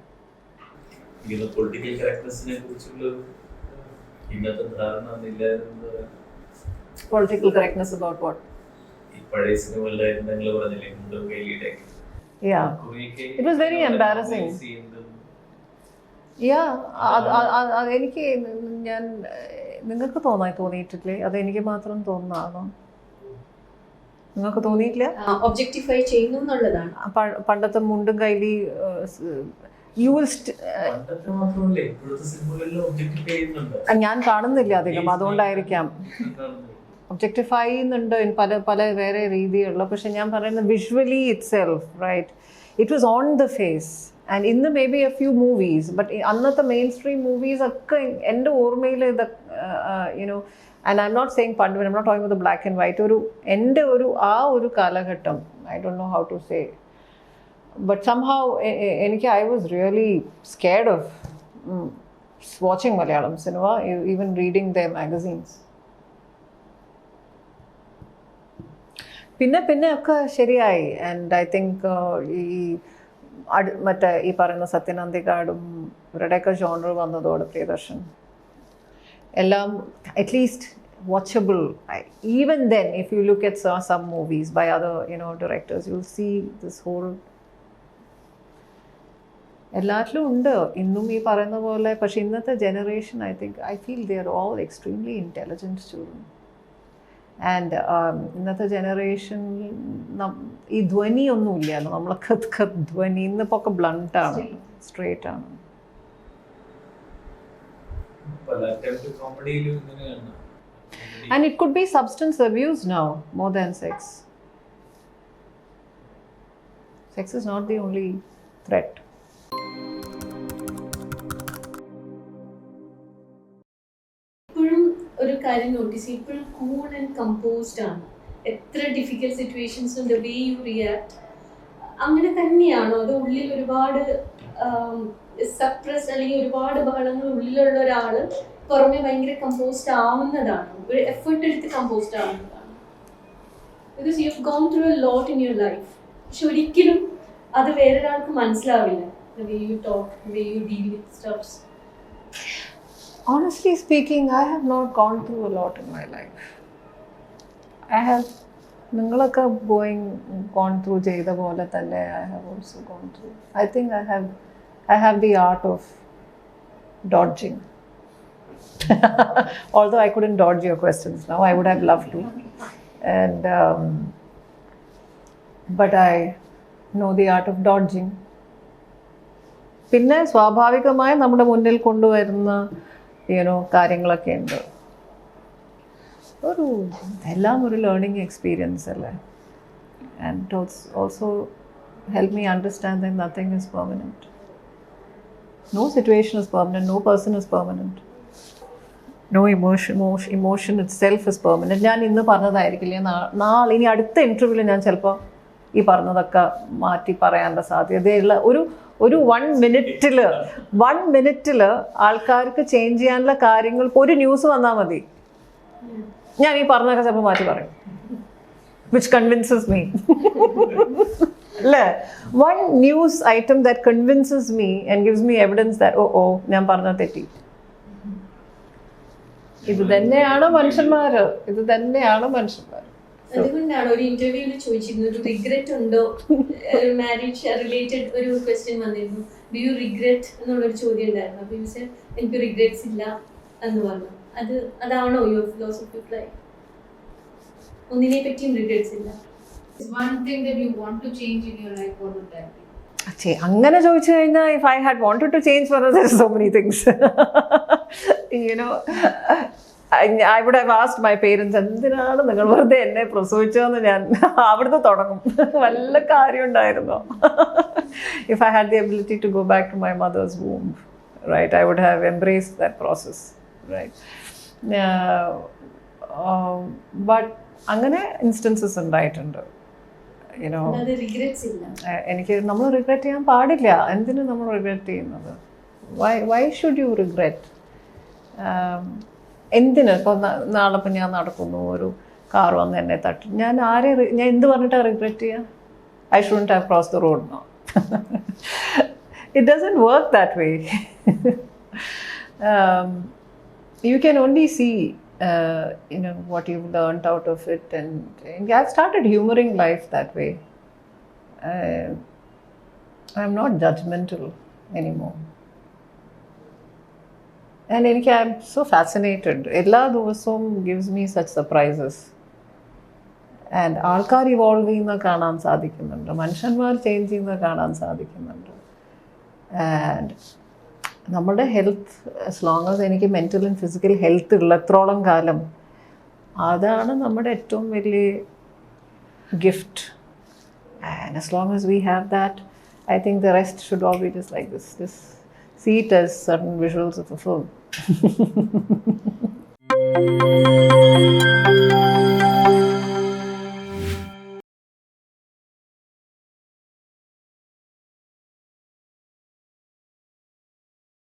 You know, political correctnessനെ കുറിച്ചുള്ള ഇന്നത്തെ ധാരണ ഇല്ലായിരുന്നു. Political correctness about what? ഈ പഴയ സിനിമകളിലായിരുന്നു നിങ്ങൾ പറഞ്ഞില്ലേ മുണ്ടും കൈലിയുടെ. Yeah. It was very embarrassing. Yeah. എനിക്ക് ഞാൻ നിങ്ങൾക്ക് തോന്നിയിട്ടില്ലേ? അതെനിക്ക് മാത്രം തോന്നുന്നതാണോ? നിങ്ങൾക്ക് തോന്നിയിട്ടില്ല? ഒബ്ജക്ടിഫൈ ചെയ്യുന്നു എന്നുള്ളതാണ് പണ്ടത്തെ മുണ്ടും കൈലി ഞാൻ കാണുന്നില്ല അധികം, അതുകൊണ്ടായിരിക്കാം. ഒബ്ജക്ടിഫൈ ചെയ്യുന്നുണ്ട് പല പല വേറെ രീതിയുള്ള. പക്ഷെ ഞാൻ പറയുന്നത് visually itself right, it was on the face. And ഇന്ന് may be a few movies, but അന്നത്തെ മെയിൻ സ്ട്രീം മൂവീസ് ഒക്കെ എൻ്റെ ഓർമ്മയിൽ ഇത് you know. And I'm not saying പണ്ട്, I'm not talking with black and white. എൻ്റെ ആ ഒരു കാലഘട്ടം, I don't know how to say, but somehow എനിക്ക് I was really scared of watching Malayalam cinema, even reading the magazines. പിന്നെ ഒക്കെ ശരിയായി. And I think മറ്റേ ഈ പറയുന്ന സത്യനന്ദിക്കാടും ഇവരുടെയൊക്കെ ജോണർ വന്നതോടെ പ്രിയദർശൻ എല്ലാം at least watchable. Even then if you look at some movies by other directors, you will see this whole എല്ലാറ്റിലും ഉണ്ട് ഇന്നും ഈ പറയുന്ന പോലെ. പക്ഷെ ഇന്നത്തെ generation I feel they are all extremely intelligent student. And ഇന്നത്തെ ജനറേഷൻ ഈ ധ്വനി ഒന്നും ഇല്ലല്ലോ. നമ്മളൊക്കെ ധ്വനി ഇന്നിപ്പോൾ ഒക്കെ ബ്ലണ്ടാണ്, സ്ട്രേറ്റ് ആണ്. And it could be substance abuse now more than sex. Sex is not the only threat. ഇപ്പോഴും ഒരു കാര്യം നോട്ടീസ്, ഇപ്പോഴും കൂൾ ആൻഡ് കമ്പോസ്ഡ് ആണ്. എത്ര ഡിഫിക്കൽട്ട് സിറ്റുവേഷൻസും ദ വേ യു റിയാക്ട് അങ്ങനെ തന്നെയാണോ? അത് ഉള്ളിൽ ഒരുപാട് സപ്രസ് അല്ലെങ്കിൽ ഒരുപാട് ബഹളങ്ങൾ ഉള്ളിലുള്ള ഒരാൾ പുറമെ ഭയങ്കര കമ്പോസ്റ്റ് ആവുന്നതാണോ? ഒരു എഫേർട്ട് എടുത്ത് കമ്പോസ്റ്റ് ആവുന്നതാണോ? Because you have gone through a lot in your life. പക്ഷെ ഒരിക്കലും അത് വേറൊരാൾക്ക് മനസ്സിലാവില്ല. The way you talk, the way you deal with stuffs. Honestly speaking, I have not gone through a lot in my life. I have ningalakka gone through ചെയ്ത പോലെ തന്നെ I have also gone through. I think I have the art of dodging. Although I couldn't dodge your questions now, I would have loved to. And but I know the art of dodging. പിന്നെ സ്വാഭാവികമായി നമ്മുടെ മുന്നിൽ കൊണ്ടുവരുന്ന കാര്യങ്ങളൊക്കെ ഉണ്ട്. എല്ലാം ഒരു learning experience അല്ലേ. And also help me understand that nothing is permanent. No situation is permanent, no person is permanent, no emotion itself is permanent. ഞാൻ ഇന്ന് പറഞ്ഞതായിരിക്കില്ല നാളെ ഇനി അടുത്ത ഇൻ്റർവ്യൂവിൽ ഞാൻ ചിലപ്പോൾ ഈ പറഞ്ഞതൊക്കെ മാറ്റി പറയാനുള്ള സാധ്യതയുള്ള ഒരു 1 മിനിറ്റിൽ ആൾക്കാർക്ക് ചേഞ്ച് ചെയ്യാനുള്ള കാര്യങ്ങൾ. ഒരു ന്യൂസ് വന്നാൽ മതി, ഞാൻ ഈ പറഞ്ഞതൊക്കെ ചിലപ്പോൾ മാറ്റി പറയും, വിച്ച് കൺവിൻസസ് മീ. അല്ലേ? 1 news item that convinces me and gives me evidence that ഓ ഞാൻ പറഞ്ഞത് തെറ്റി. ഇത് തന്നെയാണ് മനുഷ്യന്മാർ. അതുകൊണ്ടാണ് ഒരു ഇന്റർവ്യൂവിൽ ചോദിച്ചിരുന്നത് റിഗ്രറ്റ് ഉണ്ടോ, മാരേജ് റിലേറ്റഡ് ഒരു ക്വസ്റ്റ്യൻ വന്നിരുന്നു, ഡു യു റിഗ്രറ്റ് എന്നുള്ളൊരു ചോദ്യം ഉണ്ടായിരുന്നു. അപ്പൊ എനിക്ക് റിഗ്രറ്റ്സ് ഇല്ല എന്ന് പറഞ്ഞു. അതാണോ യുവർ ഫിലോസഫി ഓഫ് ലൈഫ്? ഒന്നിനെ പറ്റിയും റിഗ്രറ്റ്സ് ഇല്ല. One thing that you want to change in your life, what would that be? അങ്ങനെ ചോദിച്ചു കഴിഞ്ഞാൽ if I had wanted to change for us, there are so many things. I would have asked my parents, എന്തിനാണ് നിങ്ങൾ വെറുതെ എന്നെ പ്രസവിച്ചതെന്ന് ഞാൻ അവിടുന്ന് തുടങ്ങും. വല്ല കാര്യം ഉണ്ടായിരുന്നോ? If I had the ability to go back to my mother's womb, right, I would have embraced that process, right? But അങ്ങനെ ഇൻസ്റ്റൻസസ് ഉണ്ടായിട്ടുണ്ട്. എനിക്ക് നമ്മൾ റിഗ്രറ്റ് ചെയ്യാൻ പാടില്ല. എന്തിനു നമ്മൾ റിഗ്രറ്റ് ചെയ്യുന്നത്? Why should you regret? എന്തിന്? ഇപ്പോൾ നാളെ ഇപ്പം ഞാൻ നടക്കുന്നു, ഒരു കാർ വന്ന് എന്നെ തട്ടി, ഞാൻ എന്ത് പറഞ്ഞിട്ടാണ് റിഗ്രറ്റ് ചെയ്യുക? I shouldn't have cross the road no. It doesn't work that way. You can only see what you've learned out of it, and I've started humoring life that way. I'm not judgmental anymore. And I'm so fascinated. Ella ദിവസവും gives me such surprises. And ആൾക്കാർ evolve ചെയ്യുന്ന കാണാൻ സാധിക്കുന്നുണ്ട്, മനുഷ്യന്മാർ change ചെയ്യുന്ന കാണാൻ സാധിക്കുന്നുണ്ട്. And നമ്മുടെ ഹെൽത്ത്, as long as എനിക്ക് മെൻ്റൽ ആൻഡ് ഫിസിക്കൽ ഹെൽത്ത് ഉള്ളത്രോളം കാലം, അതാണ് നമ്മുടെ ഏറ്റവും വലിയ gift. And as long as we have that, I think the rest should all be just like this. See it as certain visuals of a film.